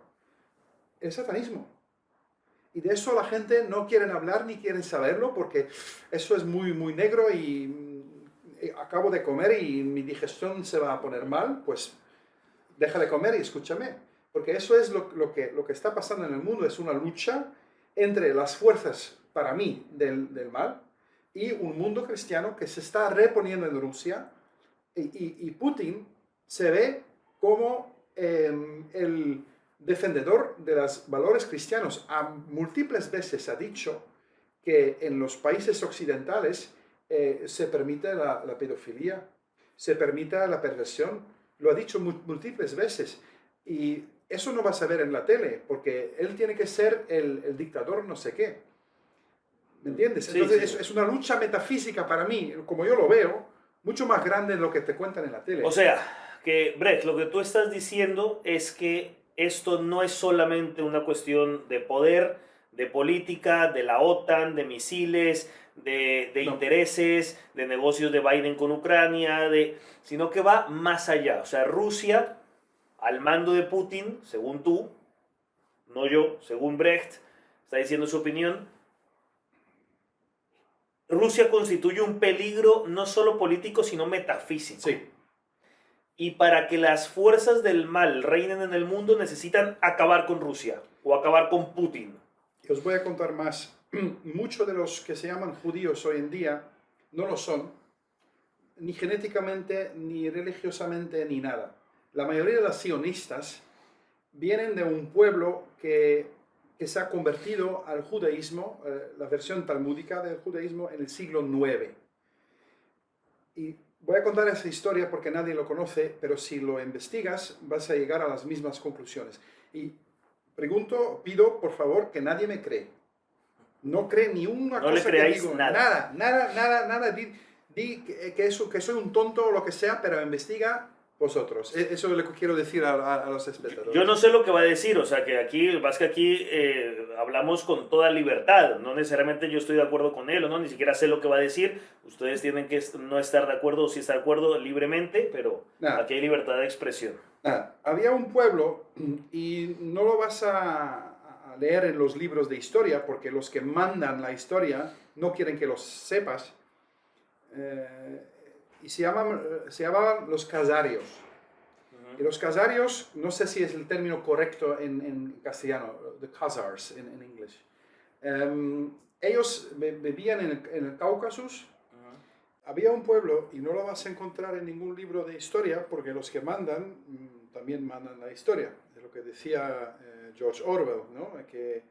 El satanismo. Y de eso la gente no quiere hablar ni quieren saberlo porque eso es muy, muy negro y acabo de comer y mi digestión se va a poner mal, pues deja de comer y escúchame. Porque eso es lo que está pasando en el mundo, es una lucha entre las fuerzas, para mí, del mal y un mundo cristiano que se está reponiendo en Rusia y Putin se ve como el defendedor de los valores cristianos. Múltiples veces ha dicho que en los países occidentales se permite la pedofilia, se permite la perversión. Lo ha dicho múltiples veces. Y eso no vas a ver en la tele, porque él tiene que ser el dictador no sé qué. ¿Me entiendes? Sí, Entonces sí. Es una lucha metafísica para mí, como yo lo veo, mucho más grande de lo que te cuentan en la tele. O sea, que Brecht, lo que tú estás diciendo es que esto no es solamente una cuestión de poder, de política, de la OTAN, de misiles, de No. intereses, de negocios de Biden con Ucrania, sino que va más allá. O sea, Rusia, al mando de Putin, según tú, no yo, según Brecht, está diciendo su opinión, Rusia constituye un peligro no solo político, sino metafísico. Sí. Y para que las fuerzas del mal reinen en el mundo necesitan acabar con Rusia o acabar con Putin. Os voy a contar más. Muchos de los que se llaman judíos hoy en día no lo son, ni genéticamente, ni religiosamente, ni nada. La mayoría de los sionistas vienen de un pueblo que se ha convertido al judaísmo, la versión talmúdica del judaísmo, en el siglo IX. Y voy a contar esa historia porque nadie lo conoce, pero si lo investigas vas a llegar a las mismas conclusiones. Y pido por favor que nadie me cree. No cree ni una No cosa le creáis que digo. nada. Nada. Di que soy un tonto o lo que sea, pero investiga vosotros. Eso es lo que quiero decir a los espectadores. Yo no sé lo que va a decir, o sea que aquí, hablamos con toda libertad, no necesariamente yo estoy de acuerdo con él o no, ni siquiera sé lo que va a decir, ustedes tienen que no estar de acuerdo o sí estar de acuerdo libremente, pero aquí hay libertad de expresión. Había un pueblo, y no lo vas a leer en los libros de historia, porque los que mandan la historia no quieren que los sepas, y se llamaban los khazarios. Y los khazarios, no sé si es el término correcto en castellano, the Khazars en inglés. Ellos vivían en el Cáucaso. Había un pueblo, y no lo vas a encontrar en ningún libro de historia, porque los que mandan también mandan la historia. Es lo que decía George Orwell, ¿no? Que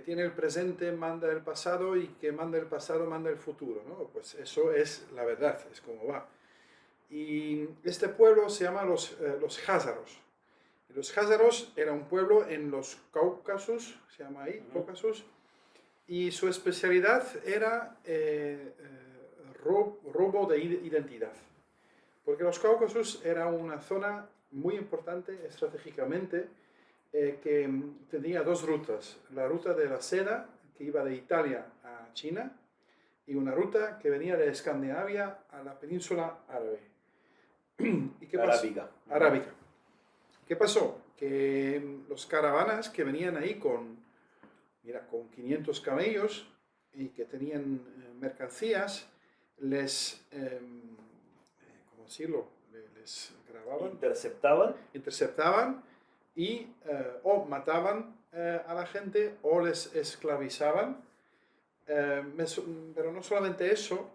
tiene el presente, manda el pasado, y que manda el pasado, manda el futuro, ¿no? Pues eso es la verdad, es como va. Y este pueblo se llama los Házaros. Y los Házaros era un pueblo en los Cáucasos, se llama ahí, Cáucasos, y su especialidad era robo de identidad. Porque los Cáucasos era una zona muy importante estratégicamente, que tenía dos rutas. La ruta de la seda, que iba de Italia a China, y una ruta que venía de Escandinavia a la península árabe. ¿Y qué pasó? Arábica. ¿Qué pasó? Que los caravanas que venían ahí con 500 camellos y que tenían mercancías, ¿cómo decirlo? Les grababan. Interceptaban y o mataban a la gente o les esclavizaban. Pero no solamente eso,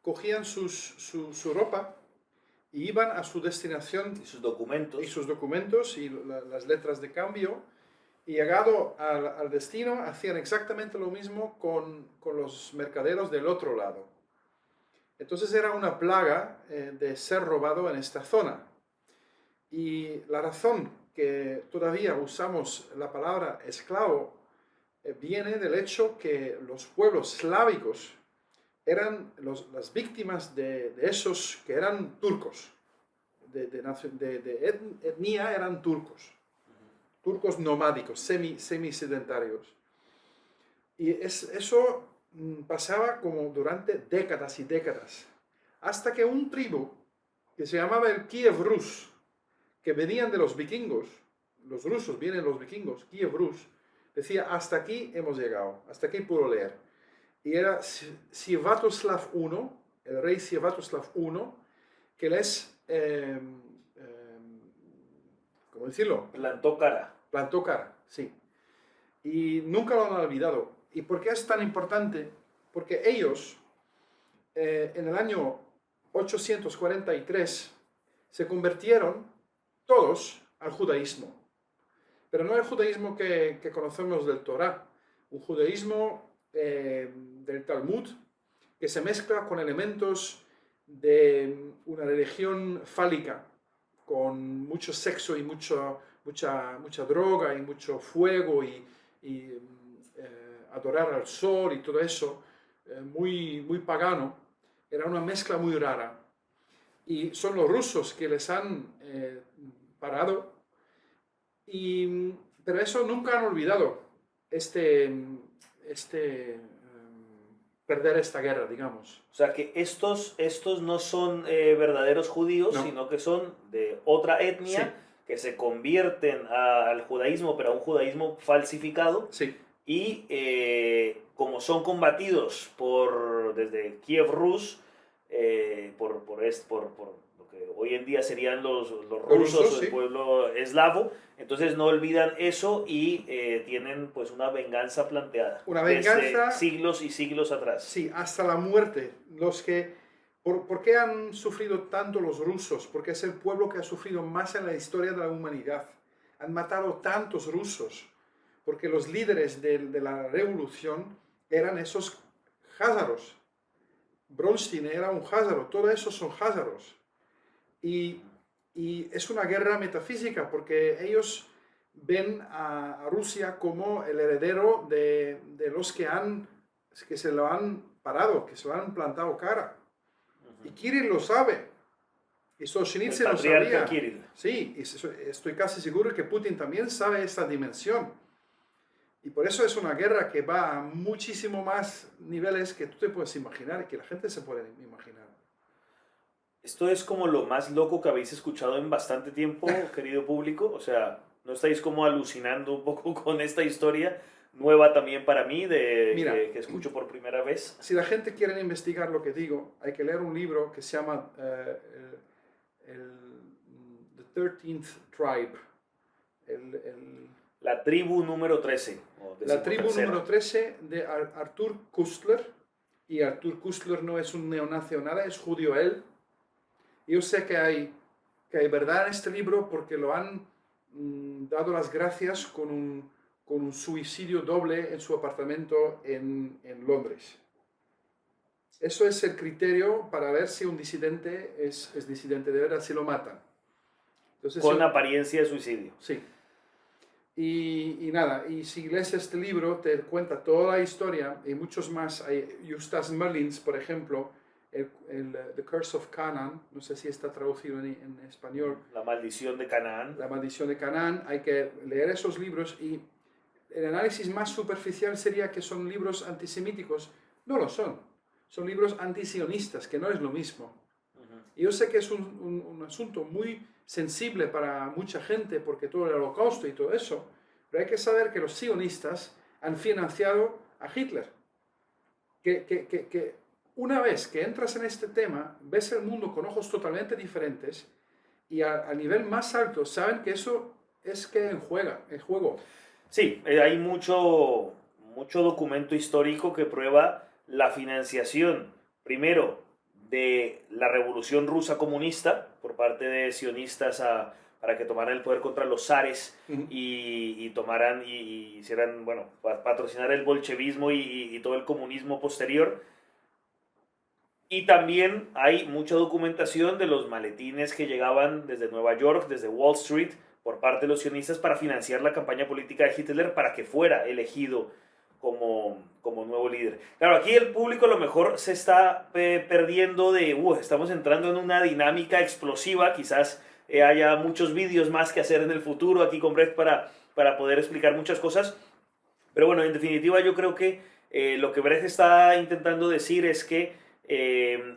cogían su ropa y iban a su destinación. Y sus documentos. Y las letras de cambio. Y llegado al destino, hacían exactamente lo mismo con los mercaderos del otro lado. Entonces era una plaga de ser robado en esta zona. Y la razón que todavía usamos la palabra esclavo viene del hecho que los pueblos eslávicos eran las víctimas de esos que eran turcos, de etnia eran turcos, turcos nomádicos, semisedentarios. Y eso pasaba como durante décadas y décadas, hasta que un tribu que se llamaba el Kiev Rus, que venían de los vikingos, los rusos vienen de los vikingos, Kiev Rus, decía, hasta aquí hemos llegado, hasta aquí puedo leer. Y era Sviatoslav I, el rey Sviatoslav I, que les, ¿cómo decirlo? Plantó cara, sí. Y nunca lo han olvidado. ¿Y por qué es tan importante? Porque ellos, en el año 843, se convirtieron todos al judaísmo. Pero no el judaísmo que conocemos del Torá, un judaísmo del Talmud que se mezcla con elementos de una religión fálica, con mucho sexo y mucha droga y mucho fuego y adorar al sol y todo eso, muy pagano. Era una mezcla muy rara. Y son los rusos que les han parado. Pero eso nunca han olvidado. perder esta guerra, digamos. O sea que estos no son verdaderos judíos, No. sino que son de otra etnia Sí. que se convierten al judaísmo, pero a un judaísmo falsificado. Sí, Y como son combatidos desde Kiev Rus, por lo que hoy en día serían los rusos o el sí. pueblo eslavo, entonces no olvidan eso y tienen pues una venganza planteada. Una desde venganza, siglos y siglos atrás. sí, hasta la muerte. ¿Por qué han sufrido tanto los rusos? Porque es el pueblo que ha sufrido más en la historia de la humanidad. Han matado tantos rusos. Porque los líderes de la revolución eran esos házaros. Bronstein era un házaro, todos esos son házaros. Y es una guerra metafísica porque ellos ven a Rusia como el heredero de los que se lo han parado, que se lo han plantado cara. Y Kirill lo sabe. Y Solzhenitsyn lo sabía. Kirill. Sí, y estoy casi seguro que Putin también sabe esta dimensión. Y por eso es una guerra que va a muchísimo más niveles que tú te puedes imaginar y que la gente se puede imaginar. Esto es como lo más loco que habéis escuchado en bastante tiempo, querido público. O sea, ¿no estáis como alucinando un poco con esta historia nueva también para mí, Mira, que escucho por primera vez? Si la gente quiere investigar lo que digo, hay que leer un libro que se llama The 13th Tribe. La tribu número 13. La tribu número 13 de Arthur Koestler. Y Arthur Koestler no es un neonazi o nada, es judío él. Yo sé que hay verdad en este libro porque lo han dado las gracias con un suicidio doble en su apartamento en Londres. Eso es el criterio para ver si un disidente es disidente de verdad, si lo matan. Entonces, con apariencia de suicidio. Sí. Y nada, y si lees este libro te cuenta toda la historia y muchos más. Hay Eustace Merlins, por ejemplo, The Curse of Canaan, no sé si está traducido en español. La maldición de Canaán. La maldición de Canaán, hay que leer esos libros y el análisis más superficial sería que son libros antisemíticos. No lo son, son libros antisionistas, que no es lo mismo. Y yo sé que es un asunto muy sensible para mucha gente, porque todo el holocausto y todo eso, pero hay que saber que los sionistas han financiado a Hitler. Que una vez que entras en este tema, ves el mundo con ojos totalmente diferentes y a nivel más alto saben que eso es que en juego. Sí, hay mucho documento histórico que prueba la financiación, primero, de la revolución rusa comunista por parte de sionistas para que tomaran el poder contra los zares y tomaran y hicieran, bueno, patrocinar el bolchevismo y todo el comunismo posterior. Y también hay mucha documentación de los maletines que llegaban desde Nueva York, desde Wall Street, por parte de los sionistas para financiar la campaña política de Hitler para que fuera elegido como nuevo líder. Claro, aquí el público a lo mejor se está perdiendo estamos entrando en una dinámica explosiva, quizás haya muchos vídeos más que hacer en el futuro aquí con Brecht para poder explicar muchas cosas, pero bueno, en definitiva yo creo que lo que Brecht está intentando decir es que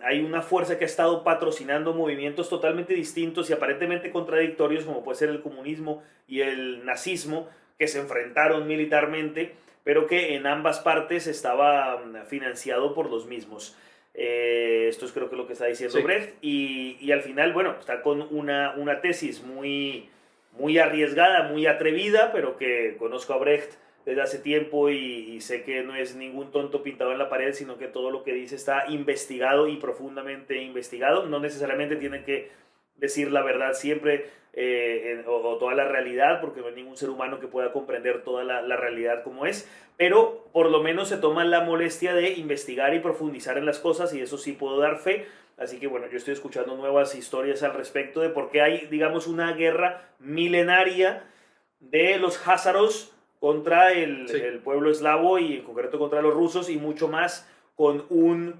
hay una fuerza que ha estado patrocinando movimientos totalmente distintos y aparentemente contradictorios, como puede ser el comunismo y el nazismo, que se enfrentaron militarmente, pero que en ambas partes estaba financiado por los mismos. Esto es creo que lo que está diciendo Brecht, y al final, bueno, está con una tesis muy arriesgada, muy atrevida, pero que conozco a Brecht desde hace tiempo y sé que no es ningún tonto pintado en la pared, sino que todo lo que dice está investigado y profundamente investigado. No necesariamente tiene que decir la verdad siempre o toda la realidad, porque no hay ningún ser humano que pueda comprender toda la realidad como es, pero por lo menos se toma la molestia de investigar y profundizar en las cosas, y eso sí puedo dar fe. Así que bueno, yo estoy escuchando nuevas historias al respecto de por qué hay, digamos, una guerra milenaria de los házaros contra el pueblo eslavo y en concreto contra los rusos, y mucho más con un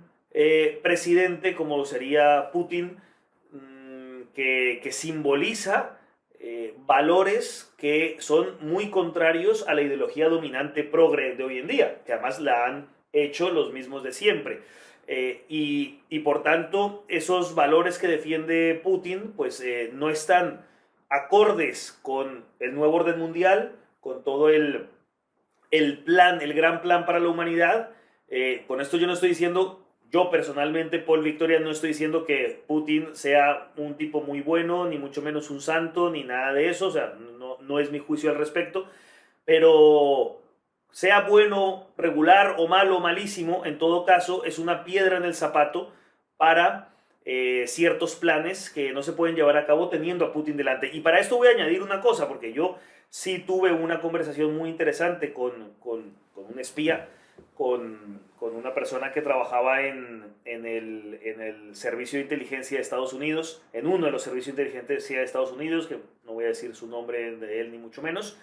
presidente como sería Putin, que simboliza valores que son muy contrarios a la ideología dominante progre de hoy en día, que además la han hecho los mismos de siempre. Y por tanto, esos valores que defiende Putin, pues no están acordes con el nuevo orden mundial, con todo el plan, el gran plan para la humanidad. Con esto yo no estoy diciendo, yo personalmente, Paul Victoria, no estoy diciendo que Putin sea un tipo muy bueno, ni mucho menos un santo, ni nada de eso, o sea, no es mi juicio al respecto, pero sea bueno, regular o malo, malísimo, en todo caso es una piedra en el zapato para ciertos planes que no se pueden llevar a cabo teniendo a Putin delante. Y para esto voy a añadir una cosa, porque yo sí tuve una conversación muy interesante con un espía, con una persona que trabajaba en el Servicio de Inteligencia de Estados Unidos, en uno de los servicios de inteligencia de Estados Unidos, que no voy a decir su nombre de él ni mucho menos,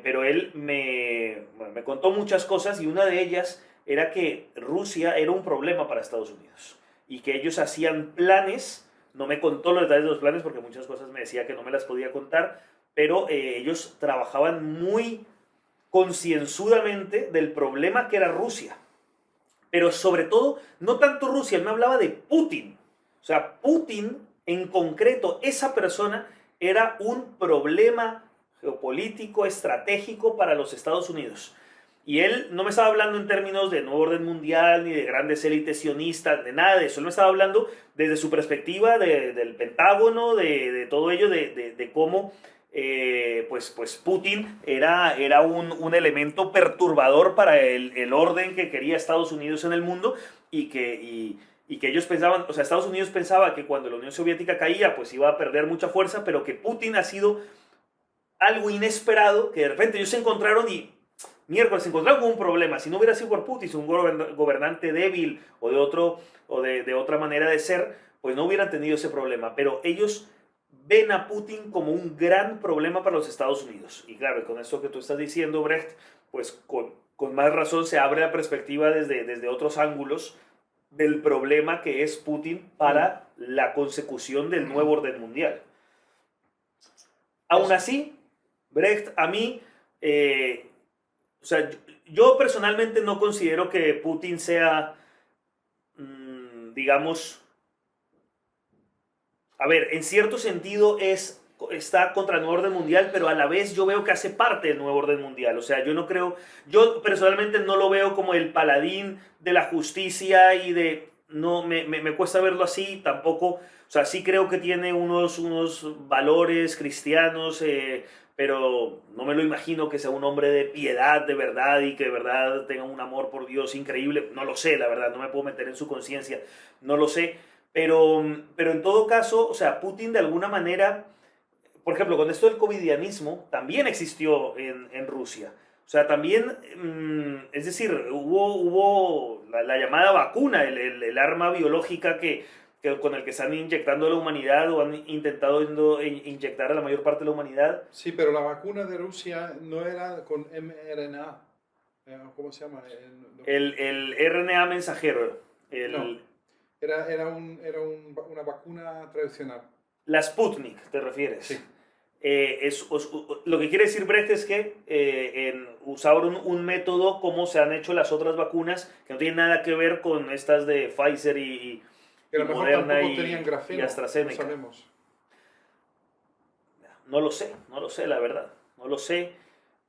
pero él me contó muchas cosas y una de ellas era que Rusia era un problema para Estados Unidos y que ellos hacían planes, no me contó los detalles de los planes porque muchas cosas me decía que no me las podía contar, pero ellos trabajaban muy concienzudamente del problema que era Rusia. Pero sobre todo, no tanto Rusia, él me hablaba de Putin. O sea, Putin en concreto, esa persona era un problema geopolítico, estratégico para los Estados Unidos. Y él no me estaba hablando en términos de nuevo orden mundial, ni de grandes élites sionistas, de nada de eso. Él me estaba hablando desde su perspectiva del Pentágono, de todo ello, de cómo pues Putin era un elemento perturbador para el orden que quería Estados Unidos en el mundo y que ellos pensaban, o sea, Estados Unidos pensaba que cuando la Unión Soviética caía, pues iba a perder mucha fuerza, pero que Putin ha sido algo inesperado, que de repente ellos se encontraron y miércoles se encontraron con un problema. Si no hubiera sido por Putin, si un gobernante débil o de otra manera de ser, pues no hubieran tenido ese problema. Pero ellos ven a Putin como un gran problema para los Estados Unidos. Y claro, con esto que tú estás diciendo, Brecht, pues con más razón se abre la perspectiva desde otros ángulos del problema que es Putin para la consecución del nuevo orden mundial. Aún así, Brecht, a mí, o sea, yo personalmente no considero que Putin sea, digamos, a ver, en cierto sentido está contra el nuevo orden mundial, pero a la vez yo veo que hace parte del nuevo orden mundial. O sea, yo no creo, yo personalmente no lo veo como el paladín de la justicia y no, me cuesta verlo así, tampoco, o sea, sí creo que tiene unos valores cristianos, pero no me lo imagino que sea un hombre de piedad de verdad y que de verdad tenga un amor por Dios increíble. No lo sé, la verdad, no me puedo meter en su conciencia, no lo sé. Pero en todo caso, o sea, Putin de alguna manera, por ejemplo, con esto del covidianismo, también existió en Rusia. O sea, también, es decir, hubo la llamada vacuna, el arma biológica con el que están inyectando a la humanidad o han intentado inyectar a la mayor parte de la humanidad. Sí, pero la vacuna de Rusia no era con mRNA. ¿Cómo se llama? El RNA mensajero. No. Era una vacuna tradicional. La Sputnik, ¿te refieres? Sí. Lo que quiere decir Brecht es que usaron un método como se han hecho las otras vacunas, que no tienen nada que ver con estas de Pfizer y Moderna y AstraZeneca. No sabemos. No lo sé, la verdad. No lo sé,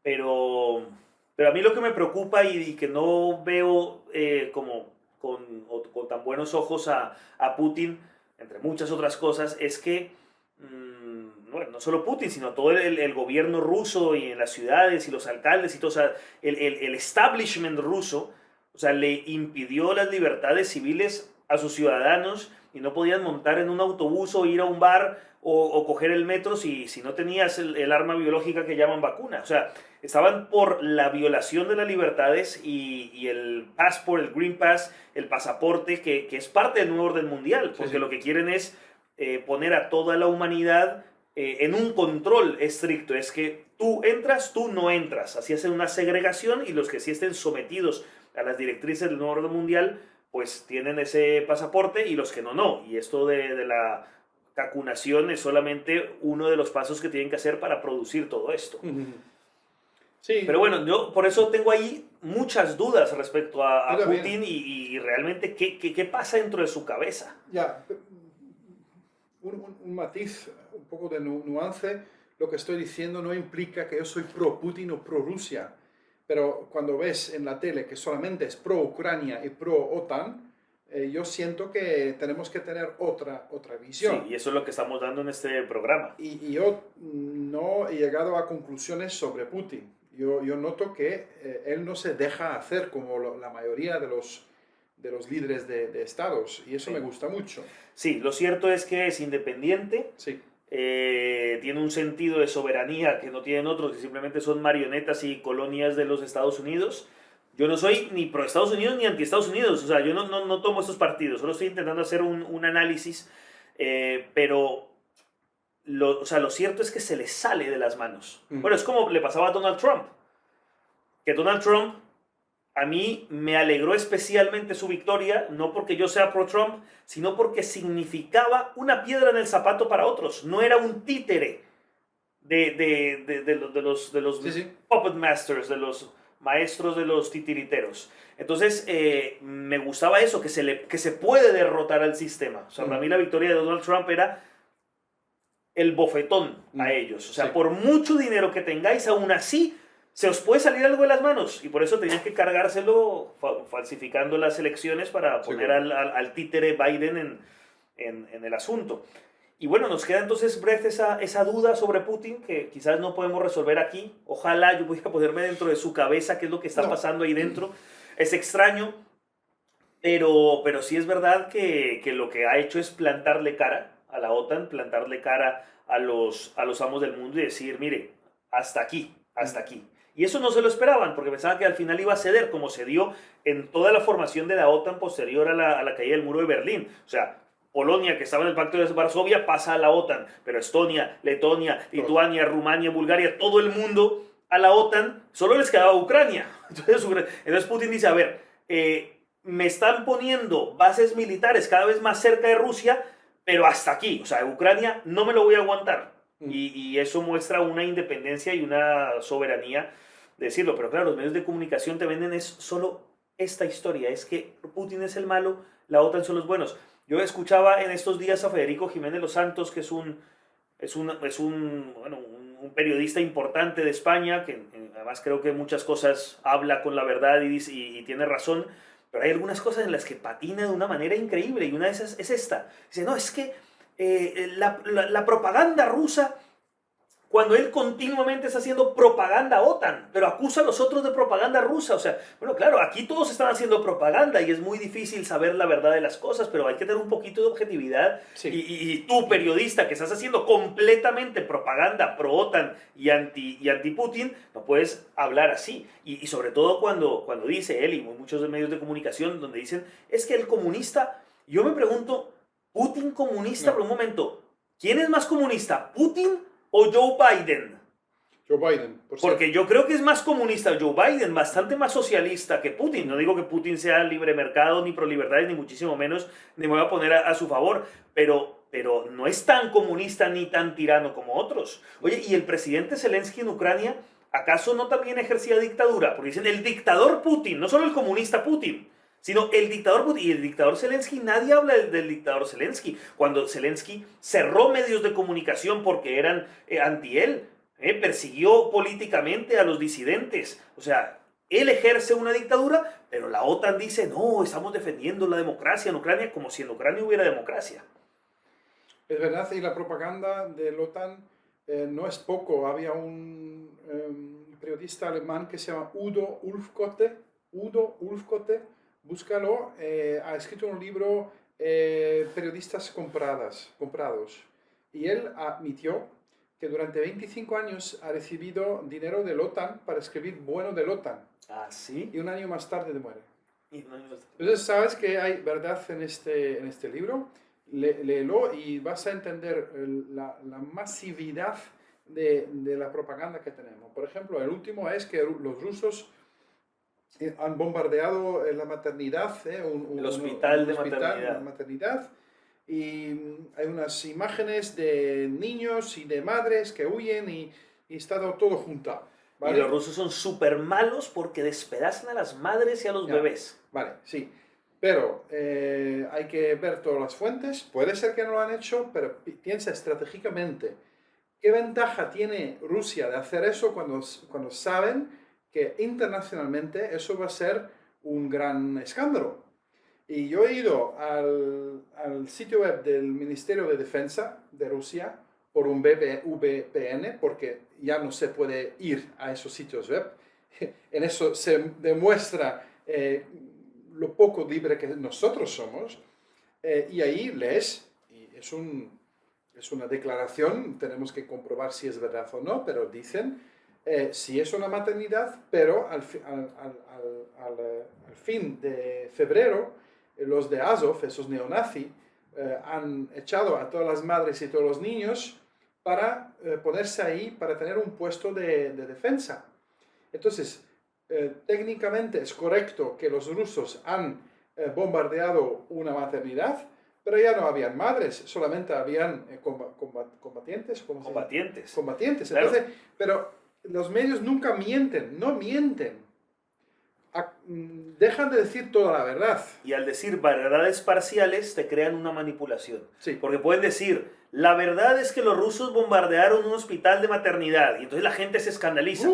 pero a mí lo que me preocupa y que no veo como con tan buenos ojos a Putin, entre muchas otras cosas, es que, bueno, no solo Putin, sino todo el gobierno ruso y en las ciudades y los alcaldes y todo, o sea, el establishment ruso, o sea, le impidió las libertades civiles a sus ciudadanos y no podían montar en un autobús o ir a un bar o coger el metro si no tenías el arma biológica que llaman vacuna. O sea, estaban por la violación de las libertades y el passport, el Green Pass, el pasaporte, que es parte del nuevo orden mundial, porque sí. Lo que quieren es poner a toda la humanidad en un control estricto. Es que tú entras, tú no entras. Así hacen una segregación y los que sí estén sometidos a las directrices del nuevo orden mundial, pues tienen ese pasaporte y los que no. Y esto de la vacunación es solamente uno de los pasos que tienen que hacer para producir todo esto. Sí. Pero bueno, yo por eso tengo ahí muchas dudas respecto a Putin y realmente qué pasa dentro de su cabeza. Ya, un matiz, un poco de nuance. Lo que estoy diciendo no implica que yo soy pro Putin o pro Rusia, pero cuando ves en la tele que solamente es pro Ucrania y pro OTAN, yo siento que tenemos que tener otra visión. Sí, y eso es lo que estamos dando en este programa. Y yo no he llegado a conclusiones sobre Putin. Yo noto que él no se deja hacer como la mayoría de los líderes de estados, y eso me gusta mucho. Sí, lo cierto es que es independiente, sí. Tiene un sentido de soberanía que no tienen otros, que simplemente son marionetas y colonias de los Estados Unidos. Yo no soy ni pro Estados Unidos ni anti Estados Unidos, o sea, yo no tomo estos partidos, solo estoy intentando hacer un análisis, pero o sea, lo cierto es que se le sale de las manos. Bueno, es como le pasaba a Donald Trump, que Donald Trump a mí me alegró especialmente su victoria, no porque yo sea pro-Trump, sino porque significaba una piedra en el zapato para otros. No era un títere de los puppet masters, de los maestros de los titiriteros. Entonces, me gustaba eso, que se puede derrotar al sistema. O sea, para mí la victoria de Donald Trump era el bofetón a ellos. O sea, por mucho dinero que tengáis, aún así se os puede salir algo de las manos, y por eso tenían que cargárselo falsificando las elecciones para poner al títere Biden en el asunto. Y bueno, nos queda entonces, Brett, esa duda sobre Putin que quizás no podemos resolver aquí. Ojalá yo pudiera ponerme dentro de su cabeza qué es lo que está pasando ahí dentro. Es extraño, pero sí es verdad que lo que ha hecho es plantarle cara a la OTAN, plantarle cara a los amos del mundo y decir, mire, hasta aquí, hasta aquí. Y eso no se lo esperaban, porque pensaban que al final iba a ceder, como se dio en toda la formación de la OTAN posterior a la caída del muro de Berlín. O sea, Polonia, que estaba en el Pacto de Varsovia, pasa a la OTAN, pero Estonia, Letonia, Lituania, Rumania, Bulgaria, todo el mundo a la OTAN, solo les quedaba Ucrania. Entonces Putin dice, a ver, me están poniendo bases militares cada vez más cerca de Rusia, pero hasta aquí. O sea, Ucrania no me lo voy a aguantar. Y eso muestra una independencia y una soberanía de decirlo. Pero claro, los medios de comunicación te venden es solo esta historia. Es que Putin es el malo, la OTAN son los buenos. Yo escuchaba en estos días a Federico Jiménez Los Santos, que es un periodista importante de España, que además creo que muchas cosas habla con la verdad y tiene razón, pero hay algunas cosas en las que patina de una manera increíble, y una de esas es esta. Dice, no, es que la propaganda rusa, cuando él continuamente está haciendo propaganda OTAN, pero acusa a los otros de propaganda rusa. O sea, bueno, claro, aquí todos están haciendo propaganda y es muy difícil saber la verdad de las cosas, pero hay que tener un poquito de objetividad. Sí. Y tú, periodista, que estás haciendo completamente propaganda pro-OTAN y anti-Putin, no puedes hablar así. Y sobre todo cuando dice él y muchos medios de comunicación donde dicen, es que el comunista, yo me pregunto, ¿Putin comunista? No. Por un momento, ¿quién es más comunista, Putin o Joe Biden? Joe Biden, por cierto. Porque yo creo que es más comunista Joe Biden, bastante más socialista que Putin. No digo que Putin sea libre mercado, ni pro libertades, ni muchísimo menos, ni me voy a poner a su favor, pero no es tan comunista ni tan tirano como otros. Oye, ¿y el presidente Zelensky en Ucrania, acaso no también ejercía dictadura? Porque dicen el dictador Putin, no solo el comunista Putin, sino el dictador Putin. Y el dictador Zelensky, nadie habla del dictador Zelensky. Cuando Zelensky cerró medios de comunicación porque eran anti él, persiguió políticamente a los disidentes. O sea, él ejerce una dictadura, pero la OTAN dice, no, estamos defendiendo la democracia en Ucrania, como si en Ucrania hubiera democracia. Es verdad, y la propaganda de la OTAN no es poco. Había un periodista alemán que se llama Udo Ulfkotte, búscalo, ha escrito un libro, Periodistas comprados, y él admitió que durante 25 años ha recibido dinero de la OTAN para escribir bueno de la OTAN. ¿Ah, sí? Y un año más tarde muere. Entonces, sabes que hay verdad en este libro. Léelo y vas a entender la masividad de la propaganda que tenemos. Por ejemplo, el último es que los rusos han bombardeado la maternidad, el hospital de maternidad. y hay unas imágenes de niños y de madres que huyen y está todo juntado. ¿Vale? Y los rusos son súper malos porque despedazan a las madres y a los Ya. bebés. Vale, sí. Pero hay que ver todas las fuentes. Puede ser que no lo han hecho, pero piensa estratégicamente. ¿Qué ventaja tiene Rusia de hacer eso cuando saben que internacionalmente eso va a ser un gran escándalo? Y yo he ido al sitio web del Ministerio de Defensa de Rusia por un VPN, porque ya no se puede ir a esos sitios web. En eso se demuestra lo poco libre que nosotros somos. Y ahí lees, y es una declaración, tenemos que comprobar si es verdad o no, pero dicen, si es una maternidad, pero al fin de febrero, los de Azov, esos neonazis, han echado a todas las madres y todos los niños para ponerse ahí, para tener un puesto de defensa. Entonces, técnicamente es correcto que los rusos han bombardeado una maternidad, pero ya no habían madres, solamente habían combatientes. Combatientes. Claro. Entonces, pero los medios nunca mienten, no mienten. Dejan de decir toda la verdad. Y al decir verdades parciales te crean una manipulación. Sí. Porque pueden decir, la verdad es que los rusos bombardearon un hospital de maternidad y entonces la gente se escandaliza.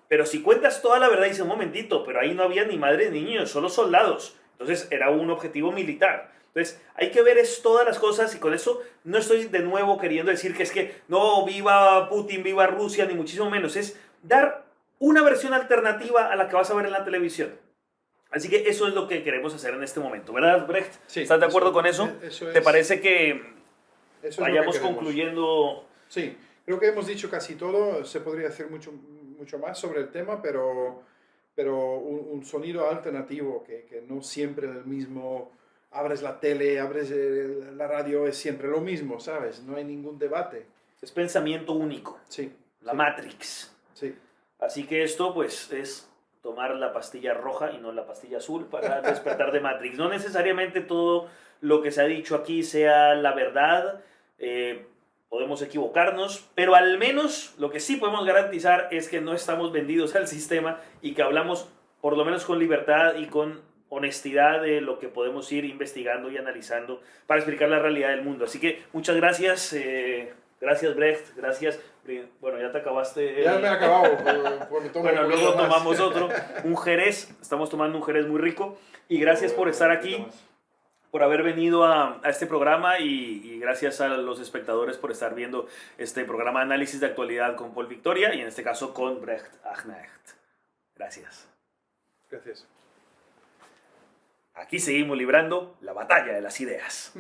Pero si cuentas toda la verdad, dice, un momentito, pero ahí no había ni madres ni niños, solo soldados. Entonces era un objetivo militar. Entonces hay que ver todas las cosas y con eso no estoy de nuevo queriendo decir que es que no, viva Putin, viva Rusia, ni muchísimo menos. Es dar una versión alternativa a la que vas a ver en la televisión. Así que eso es lo que queremos hacer en este momento, ¿verdad, Brecht? Sí, ¿Estás de acuerdo con eso? ¿Te parece que vayamos concluyendo? Sí, creo que hemos dicho casi todo. Se podría hacer mucho más sobre el tema, pero un sonido alternativo que no siempre el mismo. Abres la tele, abres la radio, es siempre lo mismo, ¿sabes? No hay ningún debate. Es pensamiento único. Sí. La sí. Matrix. Sí. Así que esto, pues, es tomar la pastilla roja y no la pastilla azul para despertar de Matrix. No necesariamente todo lo que se ha dicho aquí sea la verdad. Podemos equivocarnos, pero al menos lo que sí podemos garantizar es que no estamos vendidos al sistema y que hablamos por lo menos con libertad y con honestidad de lo que podemos ir investigando y analizando para explicar la realidad del mundo. Así que muchas gracias. Gracias, Brecht. Gracias. Bueno, ya te acabaste. Ya me he acabado. Bueno, luego tomamos otro. Un Jerez. Estamos tomando un Jerez muy rico. Y gracias por estar aquí, por haber venido a este programa y gracias a los espectadores por estar viendo este programa de análisis de actualidad con Paul Victoria y en este caso con Brecht Agnecht. Gracias. Gracias. Aquí seguimos librando la batalla de las ideas.